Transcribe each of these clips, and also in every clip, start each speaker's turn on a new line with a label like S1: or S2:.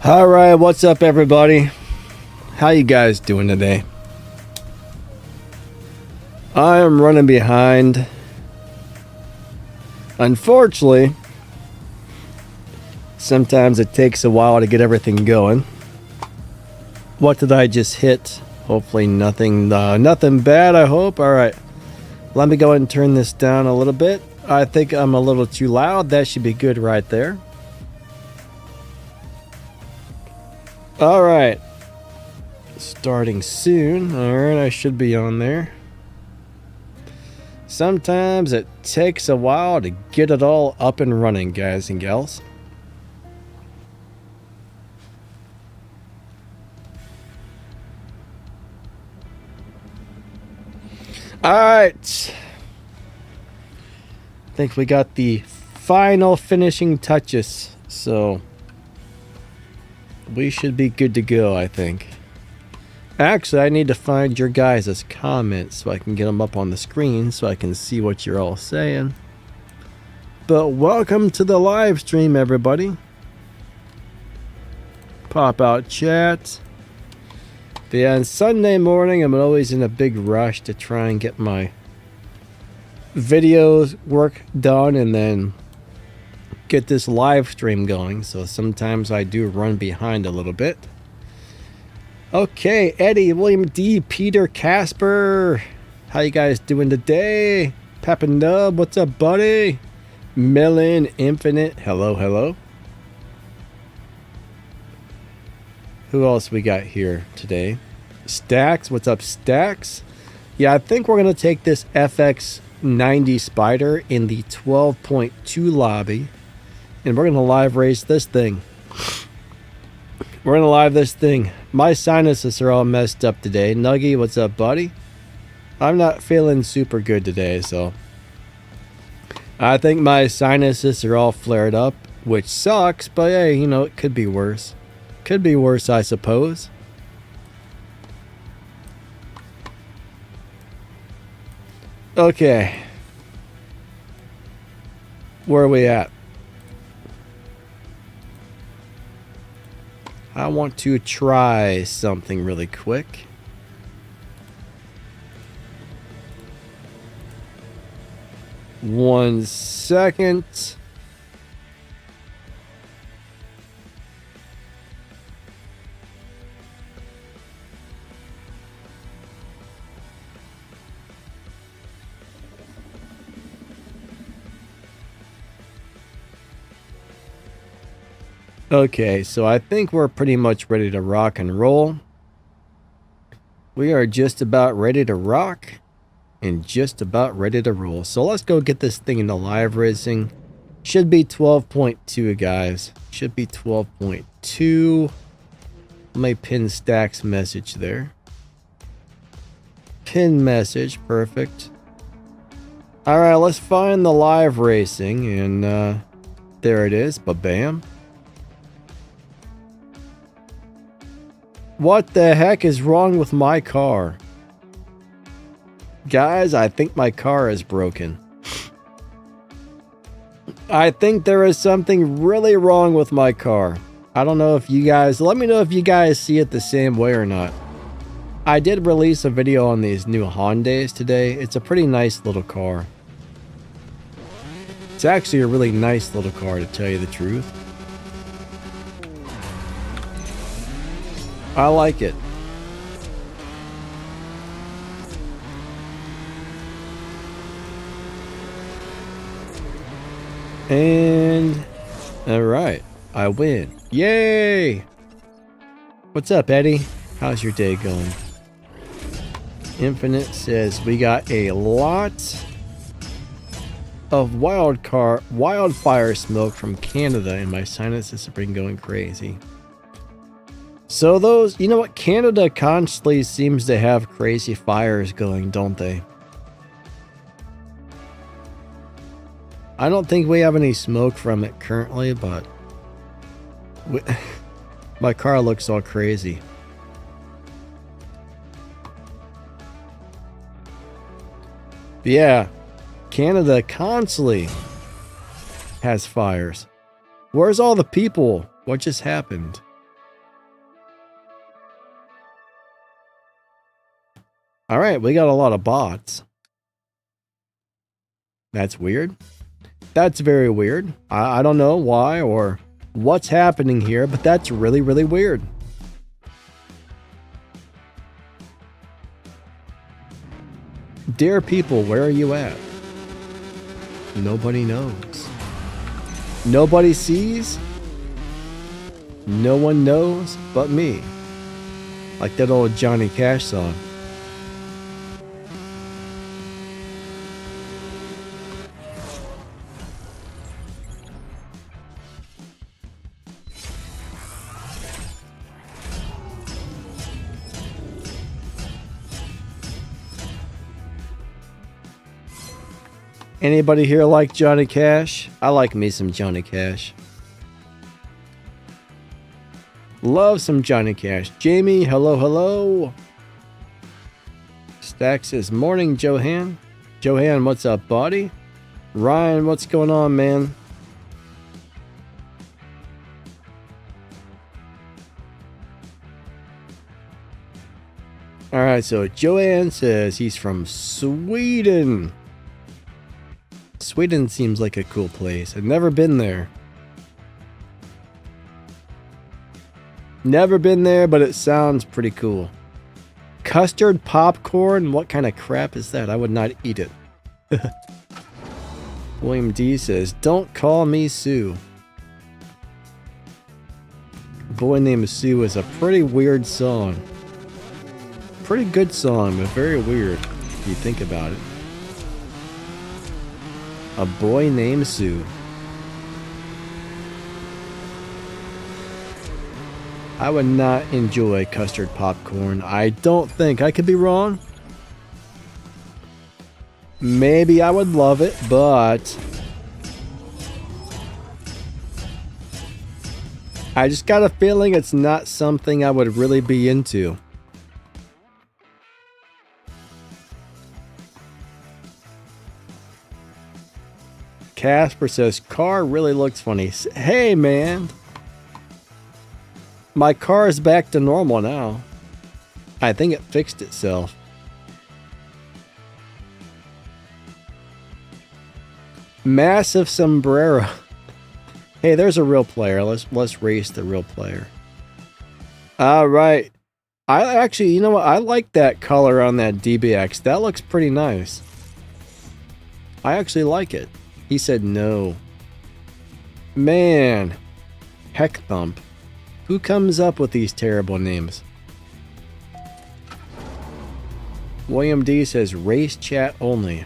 S1: All right, what's up, everybody? How you guys doing today? I am running behind. Unfortunately, sometimes it takes a while to get everything going. What did I just hit? Hopefully nothing bad, I hope. All right, let me go ahead and turn this down a little bit. I think I'm a little too loud. That should be good right there. All right, starting soon. All right, I should be on there. Sometimes it takes a while to get it all up and running, guys and gals. All right, I think we got the final finishing touches, so we should be good to go, I think. Actually, I need to find your guys' comments so I can get them up on the screen so I can see what you're all saying. But welcome to the live stream, everybody. Pop out chat. Yeah, on Sunday morning, I'm always in a big rush to try and get my videos work done and then get this live stream going. So sometimes I do run behind a little bit. Okay, Eddie, William D, Peter, Casper, how you guys doing today? Papandub, what's up, buddy? Melon, Infinite, hello. Who else we got here today? Stacks, what's up, Stacks? Yeah, I think we're going to take this FX90 Spider in the 12.2 lobby, and we're going to live race this thing. We're going to live this thing. My sinuses are all messed up today. Nuggy, what's up, buddy? I'm not feeling super good today, so I think my sinuses are all flared up, which sucks, but hey, you know, it could be worse. Could be worse, I suppose. Okay. Where are we at? I want to try something really quick. One second. Okay, so I think we're pretty much ready to rock and roll. We are just about ready to rock and just about ready to roll. So let's go get this thing into live racing. Should be 12.2, guys. Should be 12.2. Let me pin Stack's message there. Pin message, perfect. All right, let's find the live racing, and there it is. Ba-bam. What the heck is wrong with my car? Guys, I think my car is broken. I think there is something really wrong with my car. I don't know if you guys... Let me know if you guys see it the same way or not. I did release a video on these new Hondas today. It's a pretty nice little car. It's actually a really nice little car, to tell you the truth. I like it. And all right, I win. Yay! What's up, Eddie? How's your day going? Infinite says we got a lot of wildfire smoke from Canada, and my sinuses have been going crazy. So those, you know what, Canada constantly seems to have crazy fires going, don't they? I don't think we have any smoke from it currently, but my car looks all crazy. But yeah, Canada constantly has fires. Where's all the people? What just happened? All right, we got a lot of bots. That's weird. That's very weird. I don't know why or what's happening here, but that's really, really weird. Dear people, where are you at? Nobody knows. Nobody sees. No one knows but me. Like that old Johnny Cash song. Anybody here like Johnny Cash? I like me some Johnny Cash. Love some Johnny Cash. Jamie, hello, hello. Stack says, morning, Johan. Johan, what's up, buddy? Ryan, what's going on, man? Alright, so Johan says he's from Sweden. Sweden seems like a cool place. I've never been there. Never been there, but it sounds pretty cool. Custard popcorn? What kind of crap is that? I would not eat it. William D says, don't call me Sue. Boy Named Sue is a pretty weird song. Pretty good song, but very weird if you think about it. A Boy Named Sue. I would not enjoy custard popcorn. I don't think. I could be wrong. Maybe I would love it, but I just got a feeling it's not something I would really be into. Casper says, car really looks funny. Hey, man. My car is back to normal now. I think it fixed itself. Massive sombrero. Hey, there's a real player. Let's race the real player. All right. I actually, you know what? I like that color on that DBX. That looks pretty nice. I actually like it. He said no. Man. Heck thump. Who comes up with these terrible names? William D says race chat only.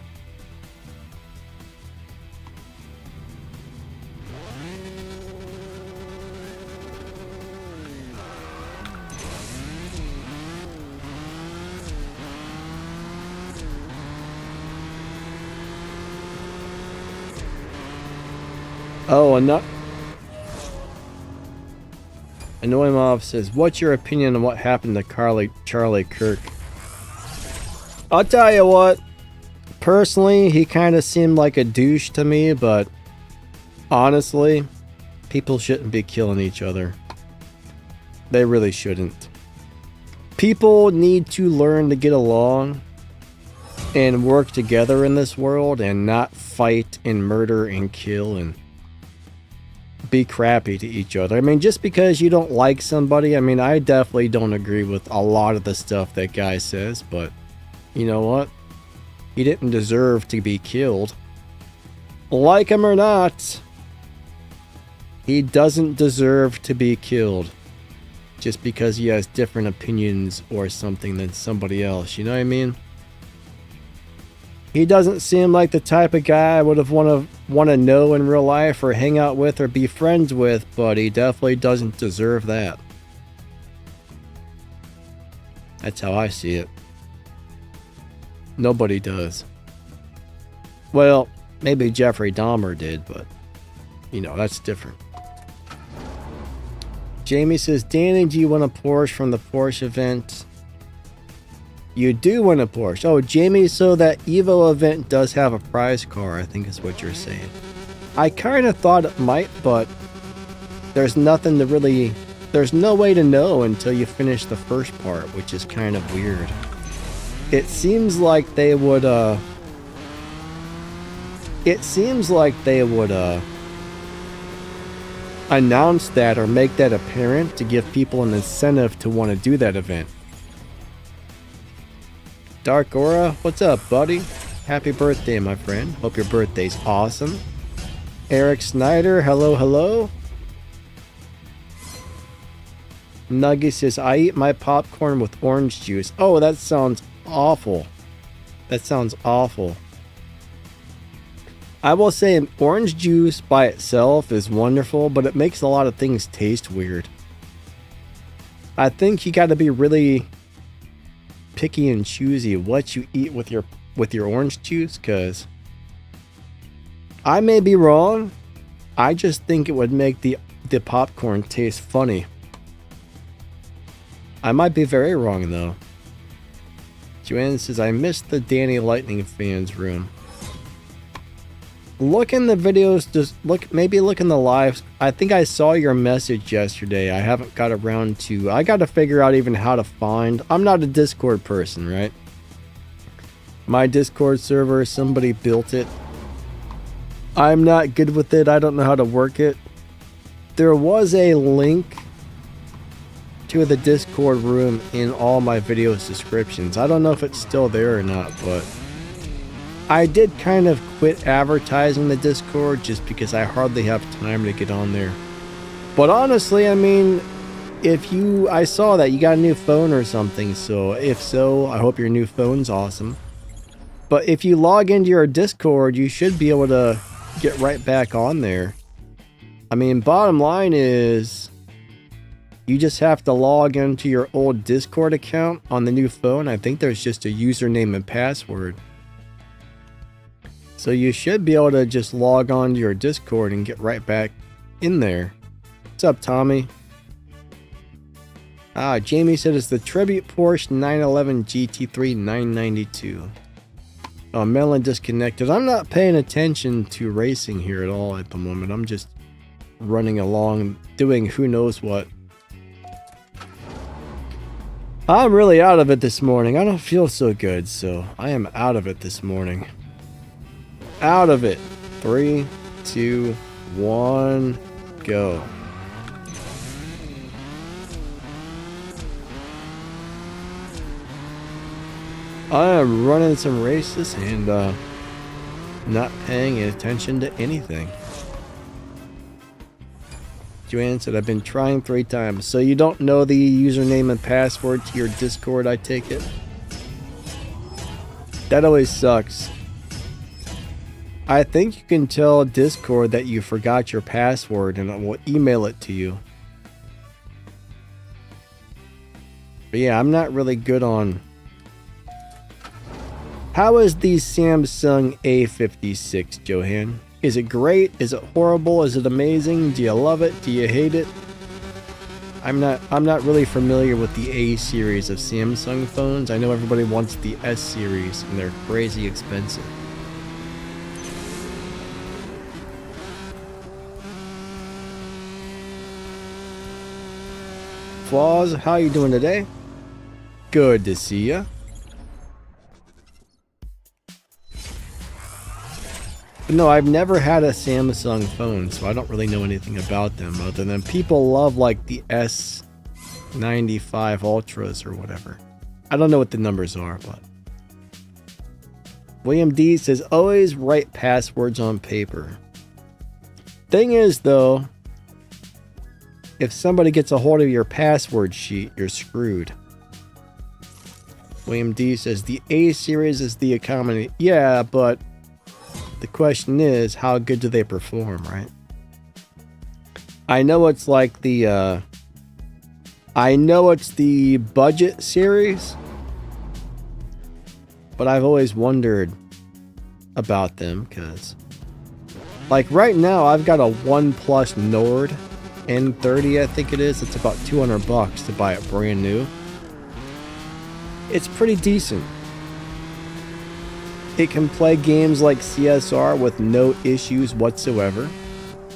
S1: Oh, Annoying Mob says, what's your opinion on what happened to Charlie Kirk? I'll tell you what. Personally, he kind of seemed like a douche to me, but honestly, people shouldn't be killing each other. They really shouldn't. People need to learn to get along and work together in this world and not fight and murder and kill and be crappy to each other. I mean, just because you don't like somebody, I mean, I definitely don't agree with a lot of the stuff that guy says, but you know what? He didn't deserve to be killed. Like him or not, he doesn't deserve to be killed just because he has different opinions or something than somebody else. You know what I mean? He doesn't seem like the type of guy I would have want to know in real life or hang out with or be friends with, but he definitely doesn't deserve that. That's how I see it. Nobody does. Well, maybe Jeffrey Dahmer did, but you know, that's different. Jamie says, Danny, do you want a Porsche from the Porsche event? You do win a Porsche. Oh, Jamie, so that Evo event does have a prize car, I think is what you're saying. I kind of thought it might, but there's nothing to really... There's no way to know until you finish the first part, which is kind of weird. It seems like they would announce that or make that apparent to give people an incentive to want to do that event. Dark Aura, what's up, buddy? Happy birthday, my friend. Hope your birthday's awesome. Eric Snyder, hello, hello. Nuggy says, I eat my popcorn with orange juice. Oh, that sounds awful. That sounds awful. I will say orange juice by itself is wonderful, but it makes a lot of things taste weird. I think you got to be really picky and choosy what you eat with your orange juice, because I may be wrong. I just think it would make the popcorn taste funny. I might be very wrong though. Joanne says, I missed the Danny Lightning fans room. Look in the videos, just maybe look in the lives. I think I saw your message yesterday. I haven't got around to, I got to figure out even how to find. I'm not a Discord person, right? My Discord server, somebody built it. I'm not good with it. I don't know how to work it. There was a link to the Discord room in all my videos descriptions. I don't know if it's still there or not, but I did kind of quit advertising the Discord just because I hardly have time to get on there. But honestly, I mean, I saw that you got a new phone or something, so if so, I hope your new phone's awesome. But if you log into your Discord, you should be able to get right back on there. I mean, bottom line is, you just have to log into your old Discord account on the new phone. I think there's just a username and password. So you should be able to just log on to your Discord and get right back in there. What's up, Tommy? Jamie said it's the Tribute Porsche 911 GT3 992. Oh, Melon disconnected. I'm not paying attention to racing here at all at the moment. I'm just running along, doing who knows what. I'm really out of it this morning. I don't feel so good, so I am out of it this morning. Out of it. 3, 2, 1, go. I am running some races and not paying attention to anything. Joanne said, I've been trying 3 times. So you don't know the username and password to your Discord, I take it? That always sucks. I think you can tell Discord that you forgot your password and it will email it to you. But yeah, I'm not really good on... How is the Samsung A56, Johan? Is it great? Is it horrible? Is it amazing? Do you love it? Do you hate it? I'm not really familiar with the A series of Samsung phones. I know everybody wants the S series and they're crazy expensive. Flaws, how you doing today? Good to see ya. No, I've never had a Samsung phone, so I don't really know anything about them other than people love like the S95 Ultras or whatever. I don't know what the numbers are, but... William D says, always write passwords on paper. Thing is, though, if somebody gets a hold of your password sheet, you're screwed. William D says, the A series is the economy. Yeah, but... the question is, how good do they perform, right? I know it's like the, I know it's the budget series, but I've always wondered about them because, like right now, I've got a OnePlus Nord N30, I think it is. It's about $200 to buy it brand new. It's pretty decent. It can play games like CSR with no issues whatsoever.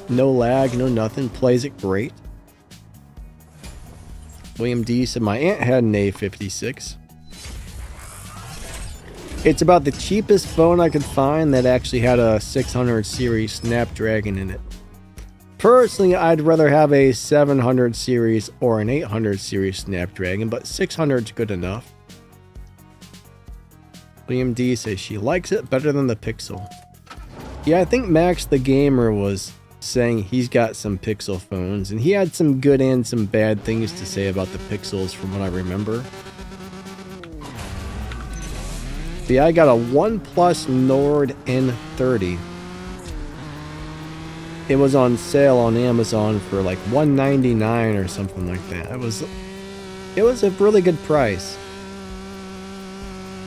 S1: No lag, no nothing. Plays it great. William D said, my aunt had an A56. It's about the cheapest phone I could find that actually had a 600 series Snapdragon in it. Personally, I'd rather have a 700 series or an 800 series Snapdragon, but 600 is good enough. William D says she likes it better than the Pixel. Yeah, I think MaxTheGamer was saying he's got some Pixel phones, and he had some good and some bad things to say about the Pixels from what I remember. But yeah, I got a OnePlus Nord N30. It was on sale on Amazon for like $199 or something like that. It was a really good price.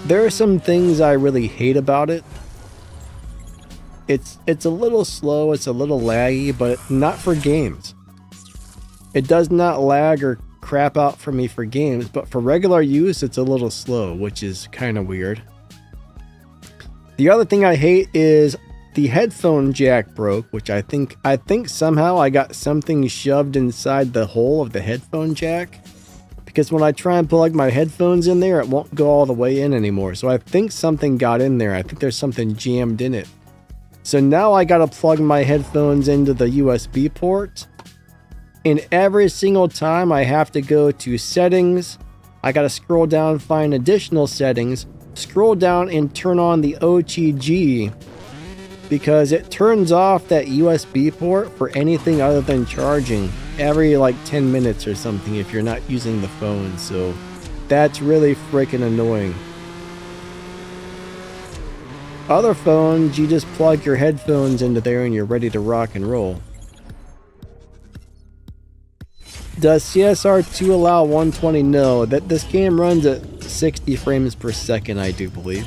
S1: There are some things I really hate about it. It's a little slow, it's a little laggy, but not for games. It does not lag or crap out for me for games, but for regular use, it's a little slow, which is kind of weird. The other thing I hate is the headphone jack broke, which I think somehow I got something shoved inside the hole of the headphone jack. Because when I try and plug my headphones in there, it won't go all the way in anymore. So I think something got in there. I think there's something jammed in it. So now I gotta plug my headphones into the USB port. And every single time I have to go to settings, I gotta scroll down, find additional settings, scroll down and turn on the OTG, because it turns off that USB port for anything other than charging every like 10 minutes or something if you're not using the phone. So that's really freaking annoying. Other phones, you just plug your headphones into there and you're ready to rock and roll. Does CSR2 allow 120? No, that this game runs at 60 frames per second, I do believe.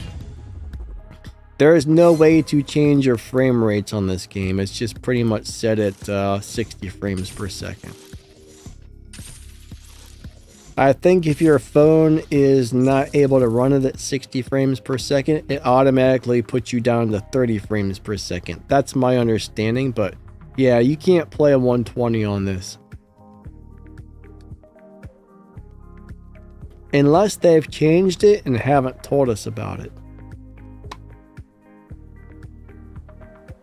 S1: There is no way to change your frame rates on this game. It's just pretty much set at 60 frames per second. I think if your phone is not able to run it at 60 frames per second, it automatically puts you down to 30 frames per second. That's my understanding, but yeah, you can't play a 120 on this. Unless they've changed it and haven't told us about it.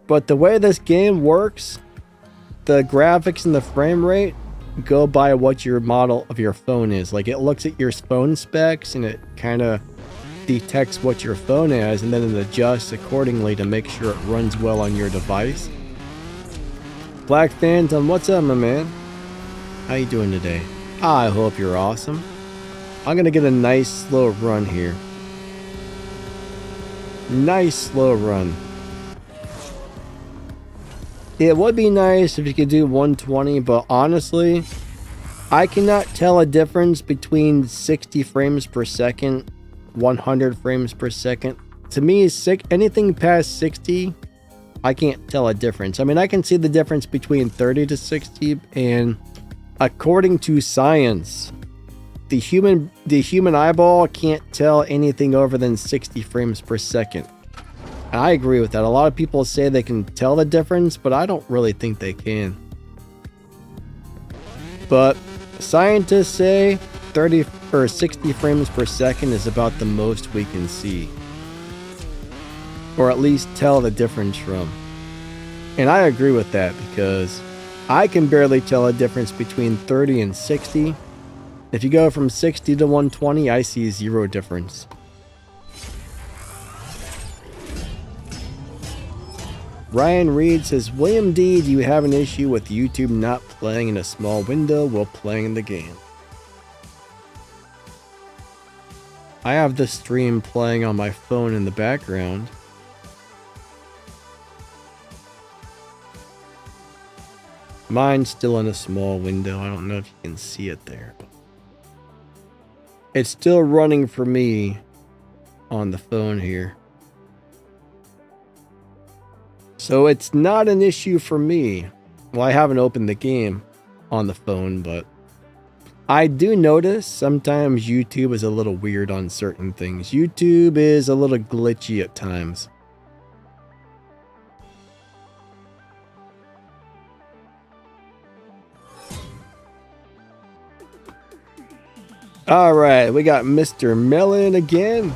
S1: But the way this game works, the graphics and the frame rate go by what your model of your phone is. Like, it looks at your phone specs and it kind of detects what your phone has, and then it adjusts accordingly to make sure it runs well on your device. Black Phantom, what's up, my man? How you doing today? I hope you're awesome. I'm gonna get a nice slow run here. Nice slow run. It would be nice if you could do 120, but honestly, I cannot tell a difference between 60 frames per second, 100 frames per second. To me, anything past 60, I can't tell a difference. I mean, I can see the difference between 30 to 60, and according to science, the human eyeball can't tell anything over than 60 frames per second. I agree with that. A lot of people say they can tell the difference, but I don't really think they can. But scientists say 30 or 60 frames per second is about the most we can see, or at least tell the difference from. And I agree with that, because I can barely tell a difference between 30 and 60. If you go from 60 to 120, I see zero difference. Ryan Reed says, William D, do you have an issue with YouTube not playing in a small window while playing the game? I have the stream playing on my phone in the background. Mine's still in a small window. I don't know if you can see it there. It's still running for me on the phone here. So it's not an issue for me. Well, I haven't opened the game on the phone, but I do notice sometimes YouTube is a little weird on certain things. YouTube is a little glitchy at times. All right, we got Mr. Melon again.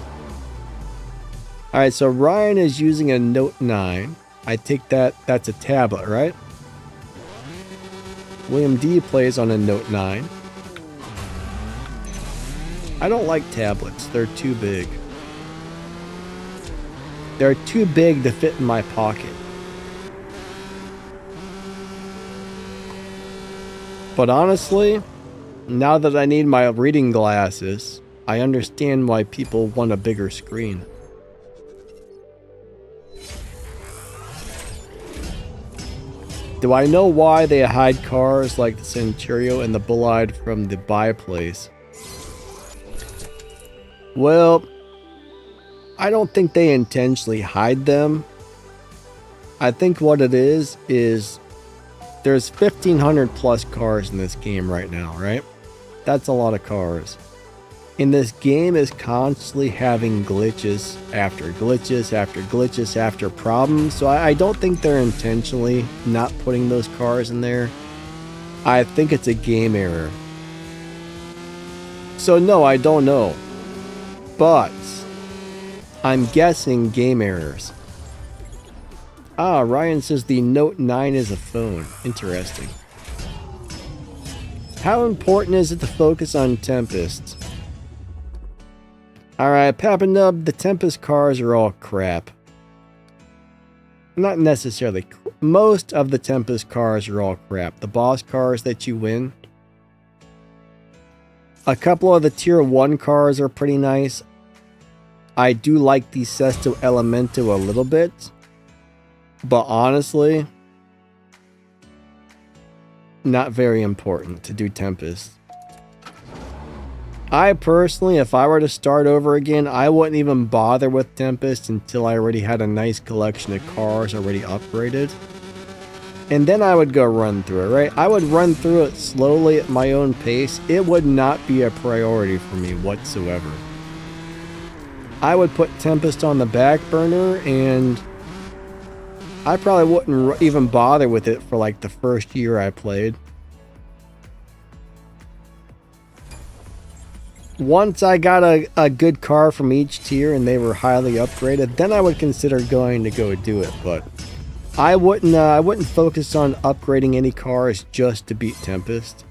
S1: All right, so Ryan is using a Note 9. I take that's a tablet, right? William D plays on a Note 9. I don't like tablets. They're too big. They're too big to fit in my pocket. But honestly, now that I need my reading glasses, I understand why people want a bigger screen. Do I know why they hide cars like the Centurio and the Bolide from the buy place? Well, I don't think they intentionally hide them. I think what it is there's 1,500 plus cars in this game right now, right? That's a lot of cars. And this game is constantly having glitches after glitches after glitches after problems. So I don't think they're intentionally not putting those cars in there. I think it's a game error. So no, I don't know. But I'm guessing game errors. Ah, Ryan says the Note 9 is a phone. Interesting. How important is it to focus on Tempest? Alright, Papa Nub, the Tempest cars are all crap. Not necessarily. Most of the Tempest cars are all crap. The boss cars that you win. A couple of the tier 1 cars are pretty nice. I do like the Sesto Elemento a little bit. But honestly, not very important to do Tempest. I personally, if I were to start over again, I wouldn't even bother with Tempest until I already had a nice collection of cars already upgraded. And then I would go run through it, right? I would run through it slowly at my own pace. It would not be a priority for me whatsoever. I would put Tempest on the back burner, and I probably wouldn't even bother with it for like the first year I played. Once I got a good car from each tier and they were highly upgraded, then I would consider going to go do it. But I wouldn't focus on upgrading any cars just to beat Tempest.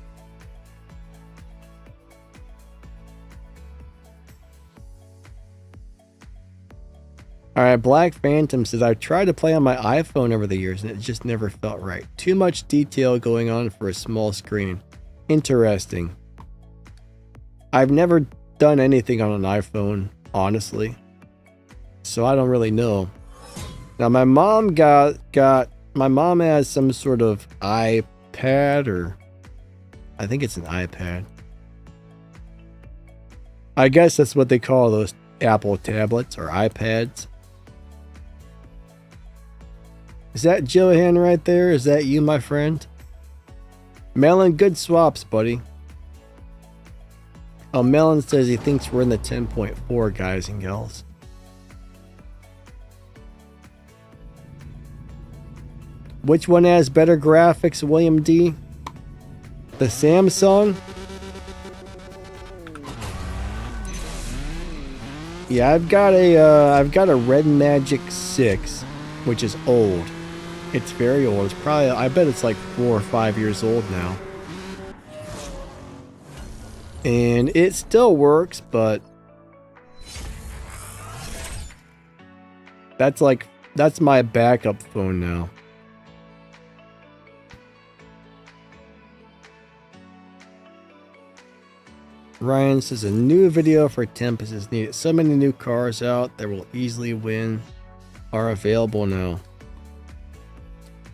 S1: Alright, Black Phantom says, I've tried to play on my iPhone over the years and it just never felt right. Too much detail going on for a small screen. Interesting. I've never done anything on an iPhone, honestly. So I don't really know. Now my mom my mom has some sort of iPad, or I think it's an iPad. I guess that's what they call those Apple tablets or iPads. Is that Johan right there? Is that you, my friend? Melon, good swaps, buddy. Oh, Melon says he thinks we're in the 10.4, guys and gals. Which one has better graphics, William D? The Samsung? Yeah, I've got a Red Magic 6, which is old. It's very old. It's probably, I bet it's like 4 or 5 years old now. And it still works, but that's my backup phone now. Ryan says a new video for Tempest is needed. So many new cars out that will easily win are available now.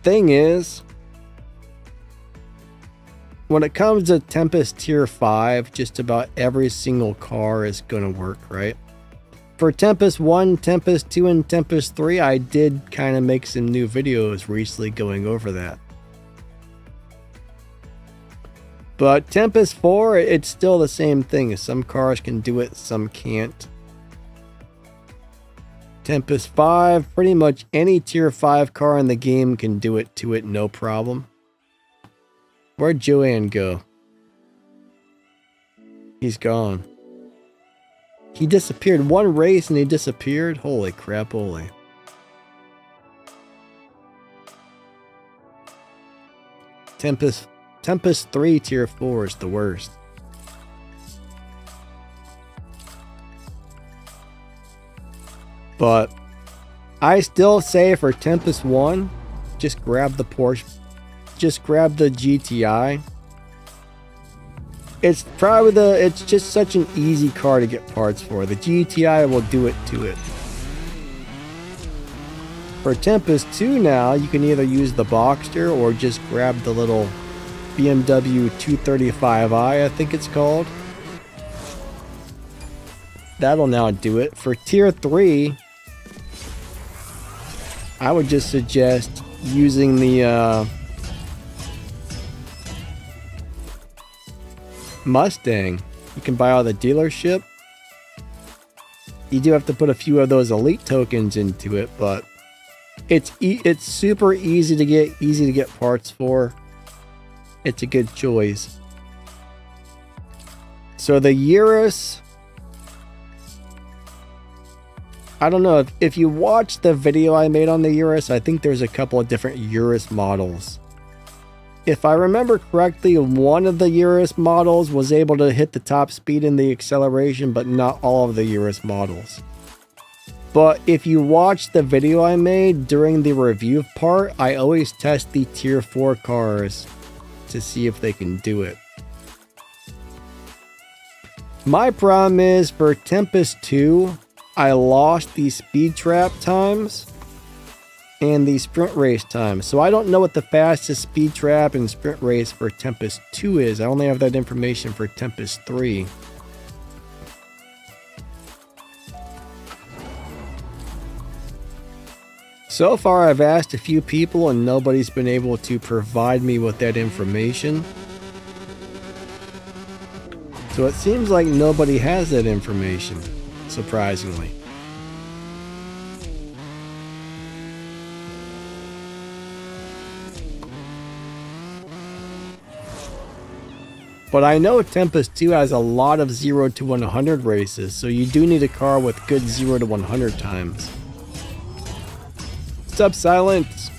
S1: Thing is, when it comes to Tempest Tier 5, just about every single car is going to work, right? For Tempest 1, Tempest 2, and Tempest 3, I did kind of make some new videos recently going over that. But Tempest 4, it's still the same thing. Some cars can do it, some can't. Tempest 5, pretty much any Tier 5 car in the game can do it to it, no problem. Where'd Joanne go? He's gone. He disappeared one race and he disappeared. Holy crap, holy. Tempest 3 tier 4 is the worst. But I still say for Tempest 1, just grab the Porsche, just grab the GTI. It's probably it's just such an easy car to get parts for. The GTI will do it to it. For Tempest 2 now, you can either use the Boxster or just grab the little BMW 235i, I think it's called. That'll now do it. For tier 3, I would just suggest using the Mustang. You can buy all the dealership. You do have to put a few of those elite tokens into it, but it's super easy to get parts for. It's a good choice. So the Urus, I don't know if you watched the video I made on the Urus, I think there's a couple of different Urus models. If I remember correctly, one of the Urus models was able to hit the top speed and the acceleration, but not all of the Urus models. But if you watch the video I made during the review part, I always test the tier 4 cars to see if they can do it. My problem is for Tempest 2, I lost the speed trap times and the sprint race time. So I don't know what the fastest speed trap and sprint race for Tempest 2 is. I only have that information for Tempest 3. So far I've asked a few people and nobody's been able to provide me with that information. So it seems like nobody has that information, surprisingly. But I know Tempest 2 has a lot of 0 to 100 races, so you do need a car with good 0 to 100 times. What's up, Silence?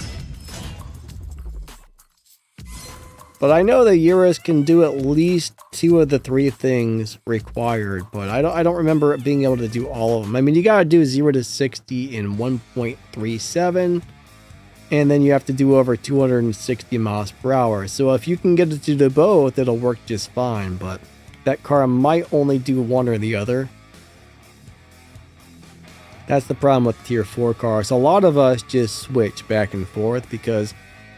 S1: But I know the Urus can do at least 2 of the 3 things required, but I don't remember it being able to do all of them. I mean, you gotta do 0 to 60 in 1.37, and then you have to do over 260 miles per hour. So if you can get it to do both, it'll work just fine, but that car might only do one or the other. That's the problem with tier 4 cars. A lot of us just switch back and forth because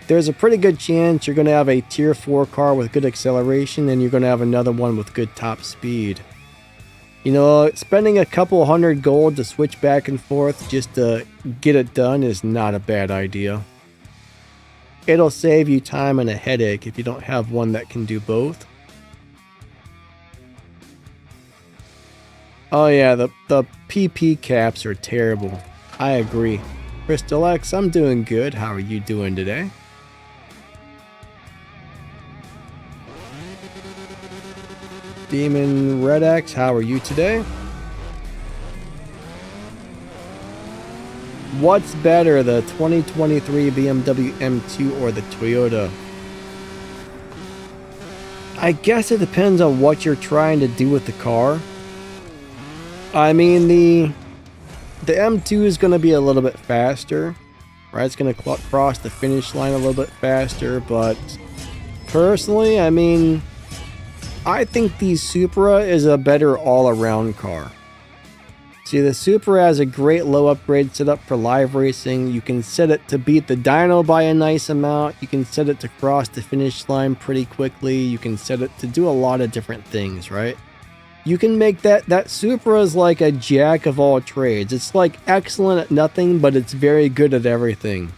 S1: there's a pretty good chance you're going to have a tier 4 car with good acceleration and you're going to have another one with good top speed. You know, spending a couple hundred gold to switch back and forth just to get it done is not a bad idea. It'll save you time and a headache if you don't have one that can do both. Oh yeah, the PP caps are terrible. I agree. Crystal X, I'm doing good. How are you doing today? Demon Red X, how are you today? What's better, the 2023 BMW M2 or the Toyota? I guess it depends on what you're trying to do with the car. I mean, the M2 is going to be a little bit faster, right? It's going to cross the finish line a little bit faster, but personally, I mean, I think the Supra is a better all-around car. See, the Supra has a great low upgrade setup for live racing. You can set it to beat the dyno by a nice amount. You can set it to cross the finish line pretty quickly. You can set it to do a lot of different things, right? You can make that Supra is like a jack of all trades. It's like excellent at nothing, but it's very good at everything.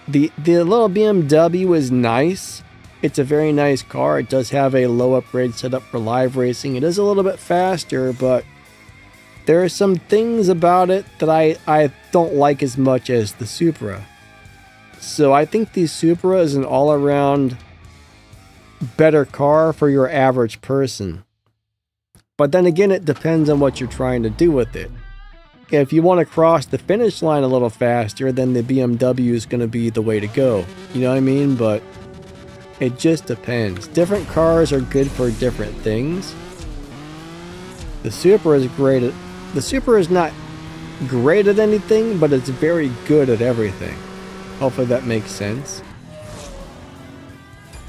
S1: The little BMW is nice. It's a very nice car. It does have a low upgrade setup for live racing. It is a little bit faster, but there are some things about it that I don't like as much as the Supra. So I think the Supra is an all-around better car for your average person. But then again, it depends on what you're trying to do with it. If you want to cross the finish line a little faster, then the BMW is going to be the way to go. You know what I mean? But it just depends. Different cars are good for different things. The Super is great at... The Super is not great at anything, but it's very good at everything. Hopefully that makes sense.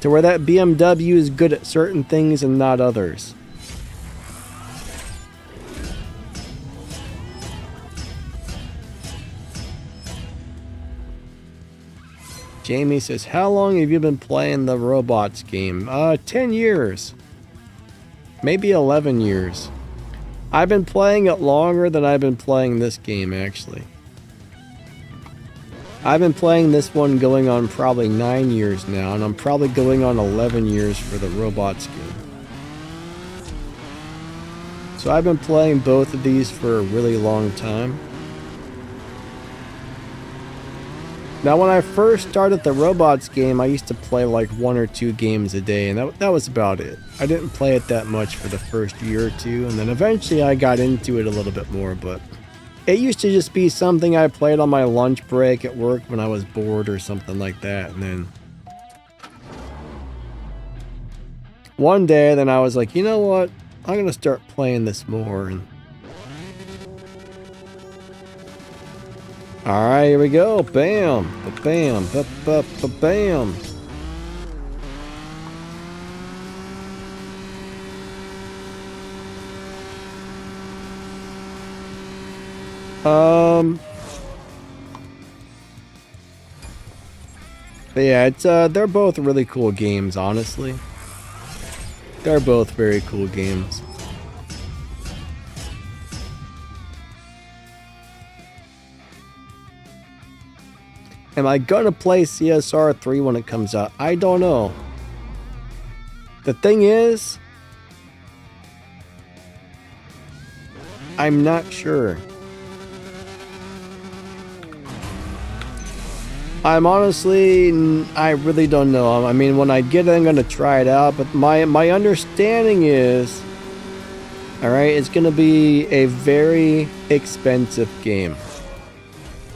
S1: To where that BMW is good at certain things and not others. Jamie says, how long have you been playing the robots game? 10 years. Maybe 11 years. I've been playing it longer than I've been playing this game, actually. I've been playing this one going on probably 9 years now, and I'm probably going on 11 years for the robots game. So I've been playing both of these for a really long time. Now, when I first started the robots game, I used to play like 1 or 2 games a day, and that was about it. I didn't play it that much for the first year or two, and then eventually I got into it a little bit more, but it used to just be something I played on my lunch break at work when I was bored or something like that, and then one day, then I was like, you know what? I'm going to start playing this more, and alright, here we go. Bam. Ba-bam. Ba-ba-ba-bam. But yeah, it's they're both really cool games, honestly. They're both very cool games. Am I gonna play CSR3 when it comes out? I don't know. The thing is, I'm not sure. I'm honestly, I really don't know. I mean, when I get it, I'm gonna try it out, but my understanding is, alright, it's gonna be a very expensive game.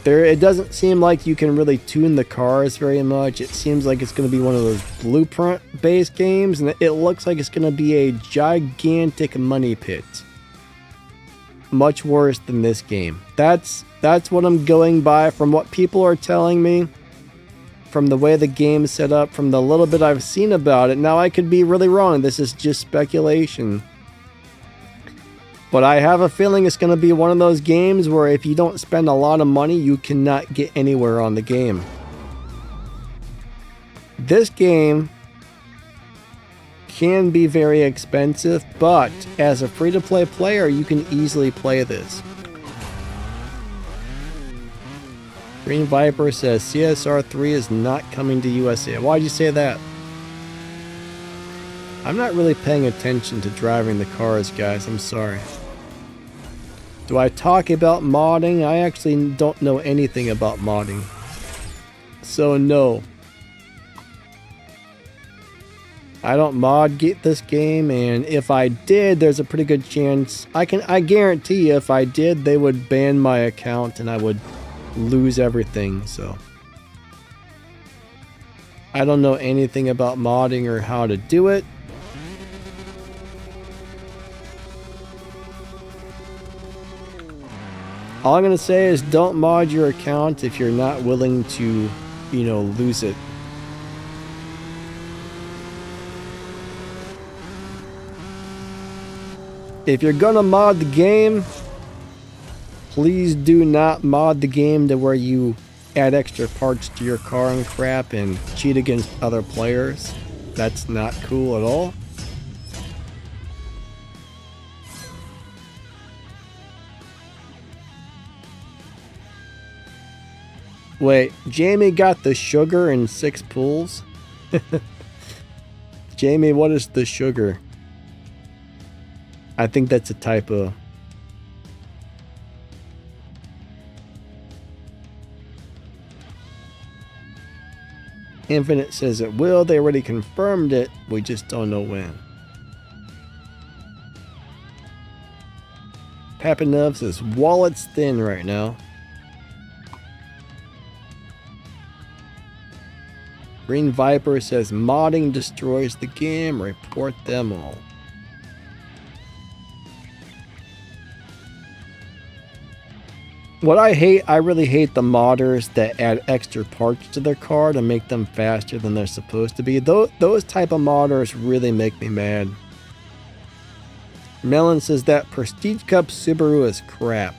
S1: It doesn't seem like you can really tune the cars very much. It seems like it's going to be one of those blueprint-based games, and it looks like it's going to be a gigantic money pit. Much worse than this game. That's what I'm going by from what people are telling me, from the way the game's set up, from the little bit I've seen about it. Now, I could be really wrong. This is just speculation. But I have a feeling it's going to be one of those games where if you don't spend a lot of money, you cannot get anywhere on the game. This game can be very expensive, but as a free-to-play player, you can easily play this. Green Viper says CSR3 is not coming to USA. Why'd you say that? I'm not really paying attention to driving the cars, guys. I'm sorry. Do I talk about modding? I actually don't know anything about modding. So no. I don't mod get this game, and if I did, there's a pretty good chance I guarantee you if I did, they would ban my account and I would lose everything, so I don't know anything about modding or how to do it. All I'm going to say is don't mod your account if you're not willing to, you know, lose it. If you're going to mod the game, please do not mod the game to where you add extra parts to your car and crap and cheat against other players. That's not cool at all. Wait, Jamie got the sugar in 6 pools? Jamie, what is the sugar? I think that's a typo. Infinite says it will. They already confirmed it. We just don't know when. Papinov says wallet's thin right now. Green Viper says modding destroys the game. Report them all. What I hate, I really hate the modders that add extra parts to their car to make them faster than they're supposed to be. Those type of modders really make me mad. Melon says that Prestige Cup Subaru is crap.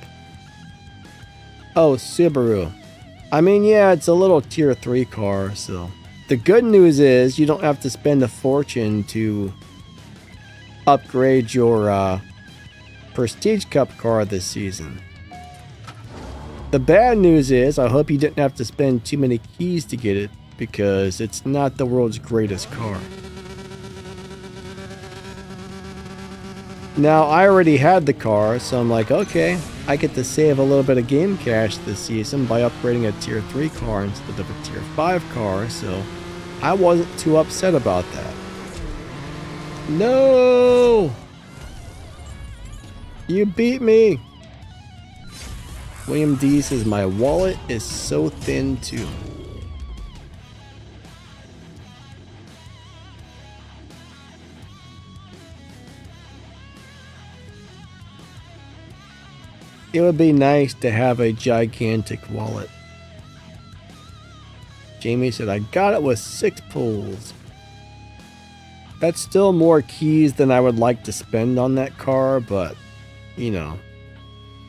S1: Oh, Subaru. I mean, yeah, it's a little tier 3 car, so. The good news is you don't have to spend a fortune to upgrade your Prestige Cup car this season. The bad news is I hope you didn't have to spend too many keys to get it, because it's not the world's greatest car. Now, I already had the car, so I'm like, okay, I get to save a little bit of game cash this season by upgrading a tier 3 car instead of a tier 5 car, so I wasn't too upset about that. No! You beat me! William D says my wallet is so thin too. It would be nice to have a gigantic wallet. Jamie said I got it with 6 pulls. That's still more keys than I would like to spend on that car, but you know.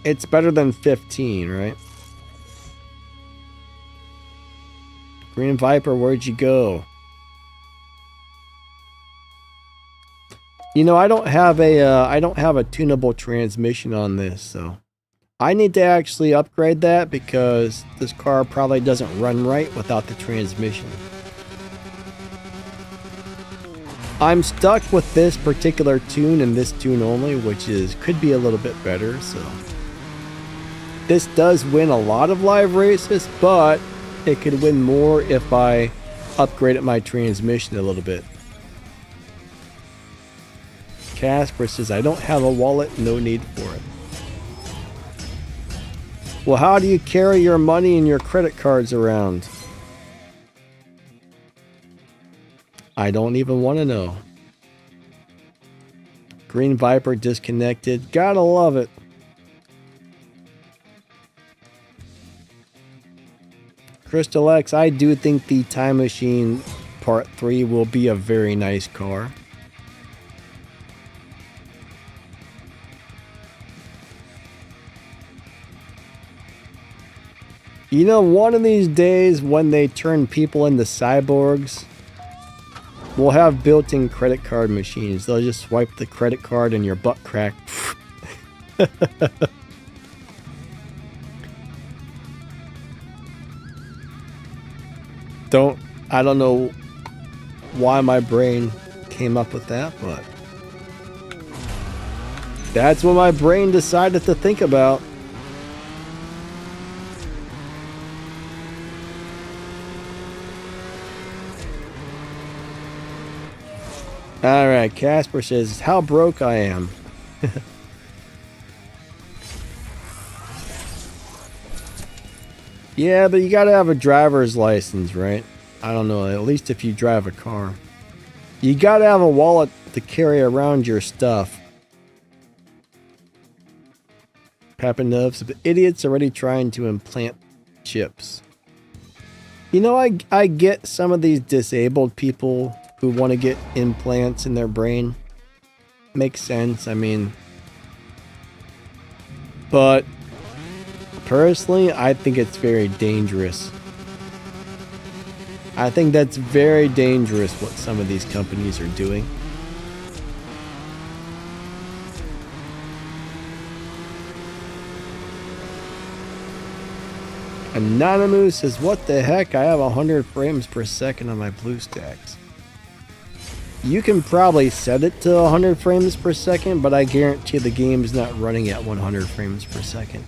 S1: It's better than 15, right? Green Viper, where'd you go? You know, I don't have a tunable transmission on this, so I need to actually upgrade that because this car probably doesn't run right without the transmission. I'm stuck with this particular tune and this tune only, which could be a little bit better, so. This does win a lot of live races, but it could win more if I upgraded my transmission a little bit. Casper says, I don't have a wallet, no need for it. Well, how do you carry your money and your credit cards around? I don't even want to know. Green Viper disconnected. Gotta love it. Crystal X, I do think the Time Machine Part 3 will be a very nice car. You know, one of these days when they turn people into cyborgs, we'll have built-in credit card machines. They'll just swipe the credit card and your butt crack. I don't know why my brain came up with that, but that's what my brain decided to think about. Alright, Casper says, how broke I am. Yeah, but you gotta have a driver's license, right? I don't know, at least if you drive a car. You gotta have a wallet to carry around your stuff. Papinov says, idiots already trying to implant chips. You know, I get some of these disabled people who want to get implants in their brain. Makes sense, I mean. But personally, I think it's very dangerous. I think that's very dangerous what some of these companies are doing. Anonymous says, what the heck? I have 100 frames per second on my BlueStacks. You can probably set it to 100 frames per second, but I guarantee the game's not running at 100 frames per second.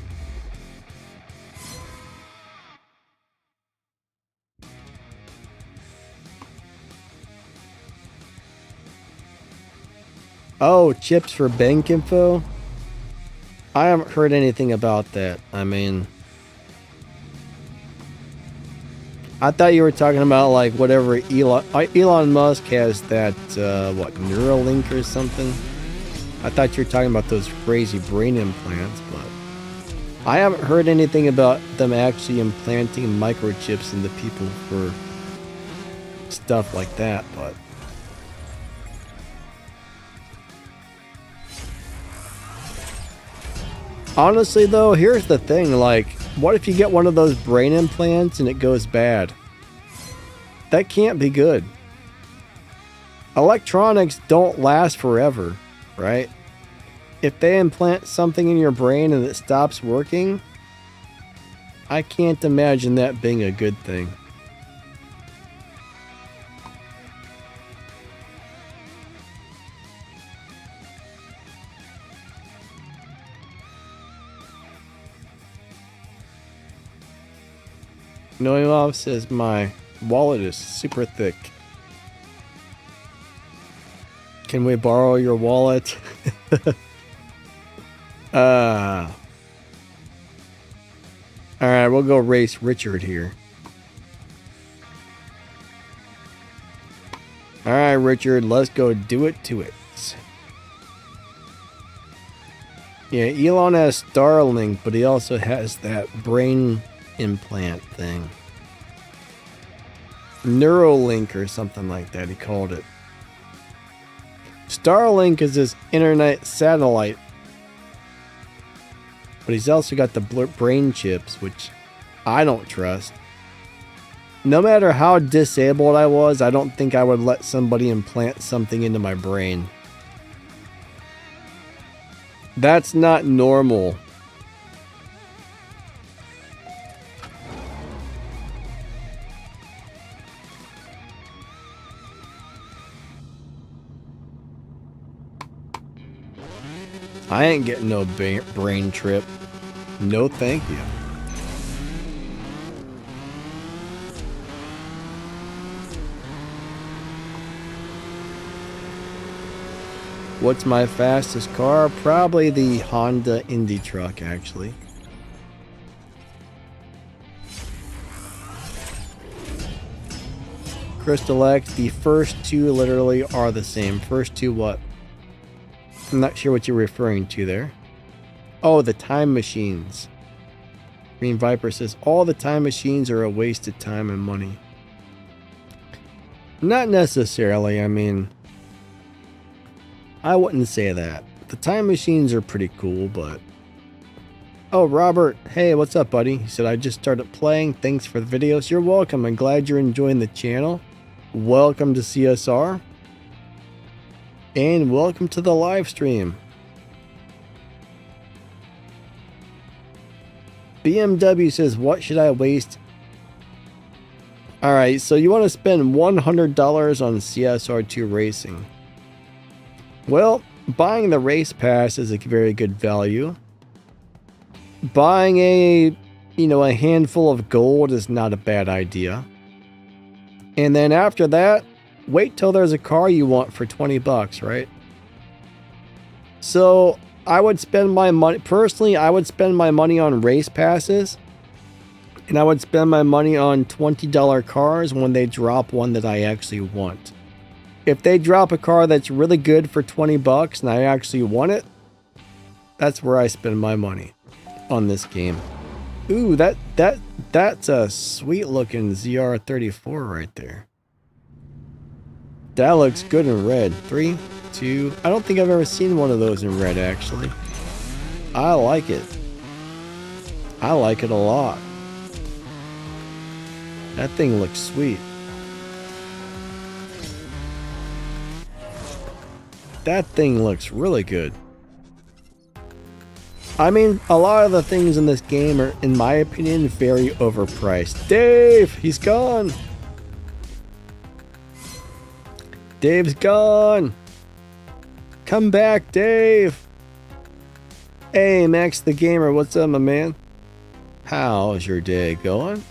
S1: Oh, chips for bank info? I haven't heard anything about that. I mean, I thought you were talking about like whatever Elon Musk has that, what, Neuralink or something? I thought you were talking about those crazy brain implants, but I haven't heard anything about them actually implanting microchips into people for stuff like that, but honestly though, here's the thing, like, what if you get one of those brain implants and it goes bad? That can't be good. Electronics don't last forever, right? If they implant something in your brain and it stops working, I can't imagine that being a good thing. Noimov says my wallet is super thick. Can we borrow your wallet? Alright, we'll go race Richard here. Alright, Richard, let's go do it to it. Yeah, Elon has Starlink, but he also has that brain implant thing. Neuralink or something like that, he called it. Starlink is his internet satellite. But he's also got the brain chips, which I don't trust. No matter how disabled I was, I don't think I would let somebody implant something into my brain. That's not normal. I ain't getting no brain trip. No thank you. What's my fastest car? Probably the Honda Indy truck, actually. Crystal X, the first two literally are the same. First two what? I'm not sure what you're referring to there. Oh, the time machines. Green Viper says, all the time machines are a waste of time and money. Not necessarily, I mean, I wouldn't say that. The time machines are pretty cool, but... Oh, Robert, hey, what's up, buddy? He said, I just started playing. Thanks for the videos. You're welcome. I'm glad you're enjoying the channel. Welcome to CSR. And welcome to the live stream. BMW says, what should I waste? Alright, so you want to spend $100 on CSR2 racing. Well, buying the race pass is a very good value. Buying a handful of gold is not a bad idea. And then after that, wait till there's a car you want for 20 bucks, right? So I would spend my money, personally, I would spend my money on race passes. And I would spend my money on $20 cars when they drop one that I actually want. If they drop a car that's really good for 20 bucks and I actually want it, that's where I spend my money on this game. Ooh, that's a sweet looking ZR34 right there. That looks good in red. 3, 2. I don't think I've ever seen one of those in red, actually. I like it. I like it a lot. That thing looks sweet. That thing looks really good. I mean, a lot of the things in this game are, in my opinion, very overpriced. Dave! He's gone! Dave's gone! Come back, Dave! Hey, MaxTheGamer, what's up, my man? How's your day going?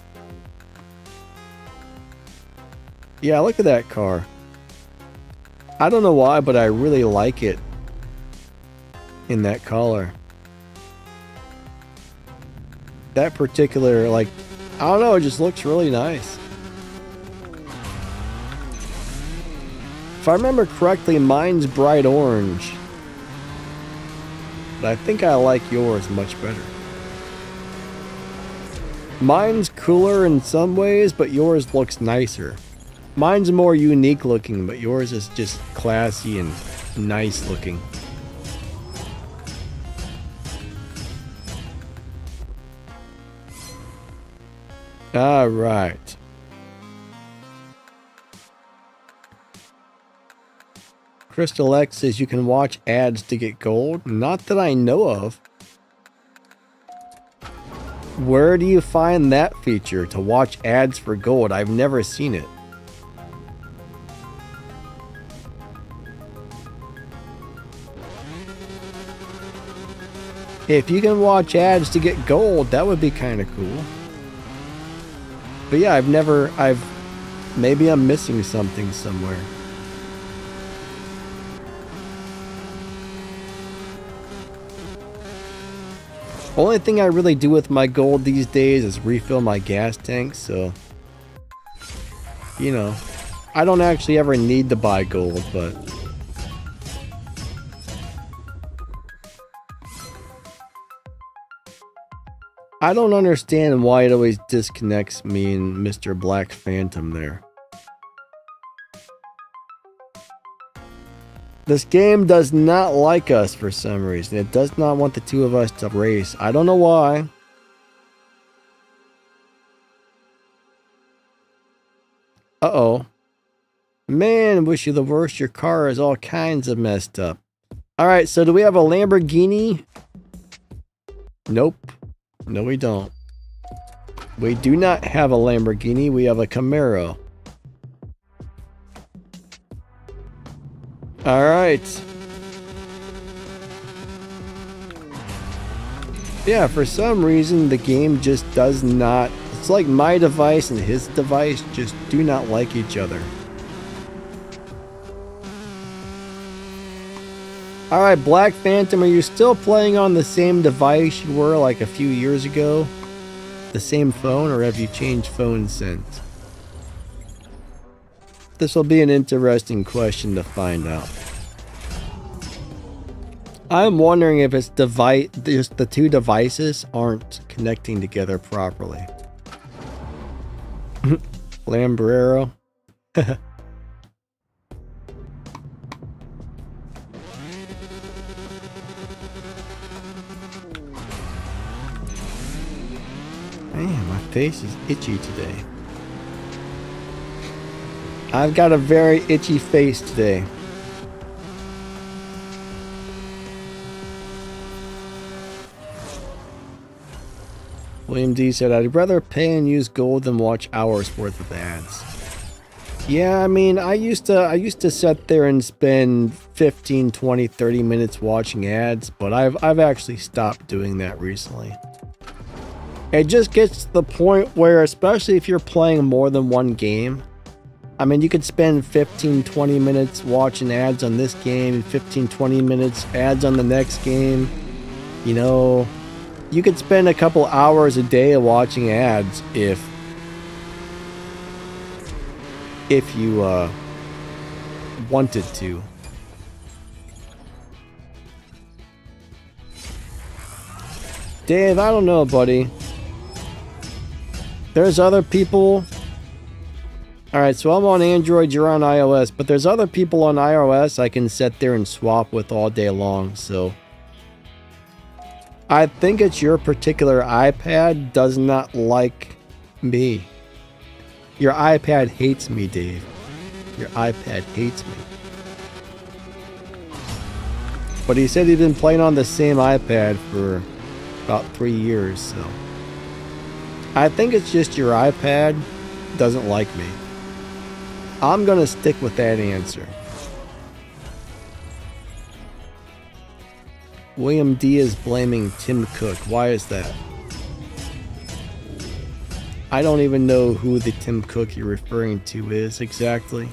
S1: Yeah, look at that car. I don't know why, but I really like it in that color. that particular, like, I don't know, it just looks really nice. If I remember correctly, mine's bright orange. But I think I like yours much better. Mine's cooler in some ways, but yours looks nicer. Mine's more unique looking, but yours is just classy and nice looking. All right. Crystal X says you can watch ads to get gold. Not that I know of. Where do you find that feature to watch ads for gold? I've never seen it. If you can watch ads to get gold, that would be kind of cool. But yeah, maybe I'm missing something somewhere. Only thing I really do with my gold these days is refill my gas tank, so, you know, I don't actually ever need to buy gold, but I don't understand why it always disconnects me and Mr. Black Phantom there. This game does not like us for some reason. It does not want the two of us to race. I don't know why. Uh-oh. Man, wish you the worst. Your car is all kinds of messed up. Alright, so do we have a Lamborghini? Nope. No, we don't. We do not have a Lamborghini. We have a Camaro. Alright. Yeah, for some reason the game just does not... It's like my device and his device just do not like each other. Alright, Black Phantom, are you still playing on the same device you were like a few years ago? The same phone, or have you changed phones since? This will be an interesting question to find out. I'm wondering if it's just the two devices aren't connecting together properly. Lambrero. Man, my face is itchy today. I've got a very itchy face today. William D said, I'd rather pay and use gold than watch hours worth of ads. Yeah, I mean, I used to sit there and spend 15, 20, 30 minutes watching ads, but I've actually stopped doing that recently. It just gets to the point where, especially if you're playing more than one game, I mean, you could spend 15, 20 minutes watching ads on this game, 15, 20 minutes ads on the next game. You know, you could spend a couple hours a day watching ads if you wanted to. Dave, I don't know, buddy. There's other people. Alright, so I'm on Android, you're on iOS, but there's other people on iOS I can sit there and swap with all day long, so I think it's your particular iPad does not like me. Your iPad hates me, Dave. Your iPad hates me. But he said he'd been playing on the same iPad for about 3 years, so I think it's just your iPad doesn't like me. I'm gonna stick with that answer. William D is blaming Tim Cook. Why is that? I don't even know who the Tim Cook you're referring to is exactly.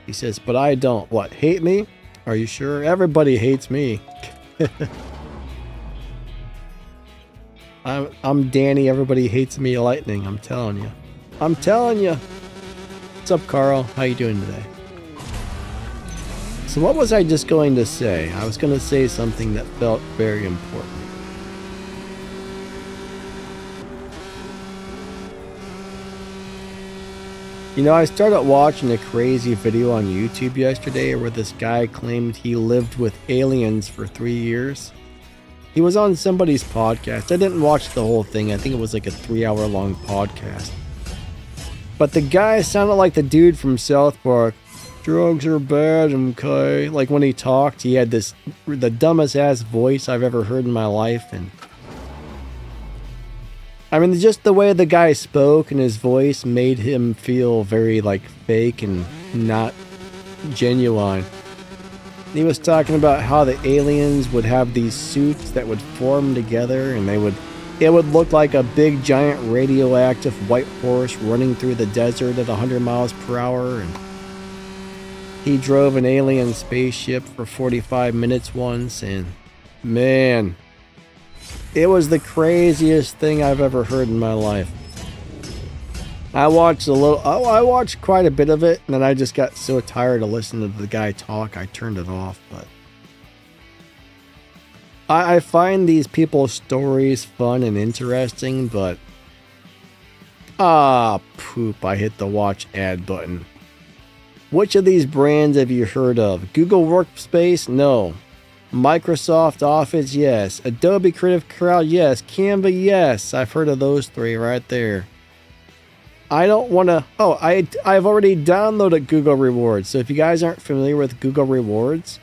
S1: He says, but I don't. What, hate me? Are you sure? Everybody hates me. I'm Danny. Everybody hates me. Lightning. I'm telling you. I'm telling you. What's up, Carl? How you doing today? So what was I just going to say? I was going to say something that felt very important. You know, I started watching a crazy video on YouTube yesterday where this guy claimed he lived with aliens for 3 years. He was on somebody's podcast. I didn't watch the whole thing. I think it was like a 3-hour-long podcast. But the guy sounded like the dude from South Park. Drugs are bad, okay? Like when he talked, he had the dumbest ass voice I've ever heard in my life. And I mean, just the way the guy spoke and his voice made him feel very like fake and not genuine. He was talking about how the aliens would have these suits that would form together and it would look like a big giant radioactive white horse running through the desert at 100 miles per hour. And he drove an alien spaceship for 45 minutes once, and man, it was the craziest thing I've ever heard in my life. I watched quite a bit of it, and then I just got so tired of listening to the guy talk, I turned it off. But I find these people's stories fun and interesting, but poop, I hit the watch ad button. Which of these brands have you heard of? Google Workspace? No. Microsoft Office? Yes. Adobe Creative Cloud? Yes. Canva? Yes. I've heard of those 3 right there. I don't want to... Oh, I've already downloaded Google Rewards. So if you guys aren't familiar with Google Rewards,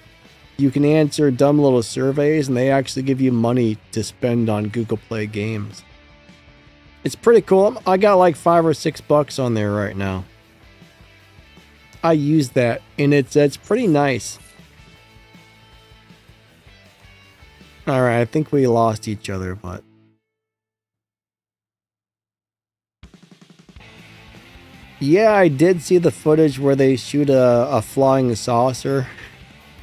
S1: you can answer dumb little surveys and they actually give you money to spend on Google Play games. It's pretty cool. I got like $5 or $6 on there right now. I use that and it's pretty nice. Alright, I think we lost each other, but... Yeah, I did see the footage where they shoot a flying saucer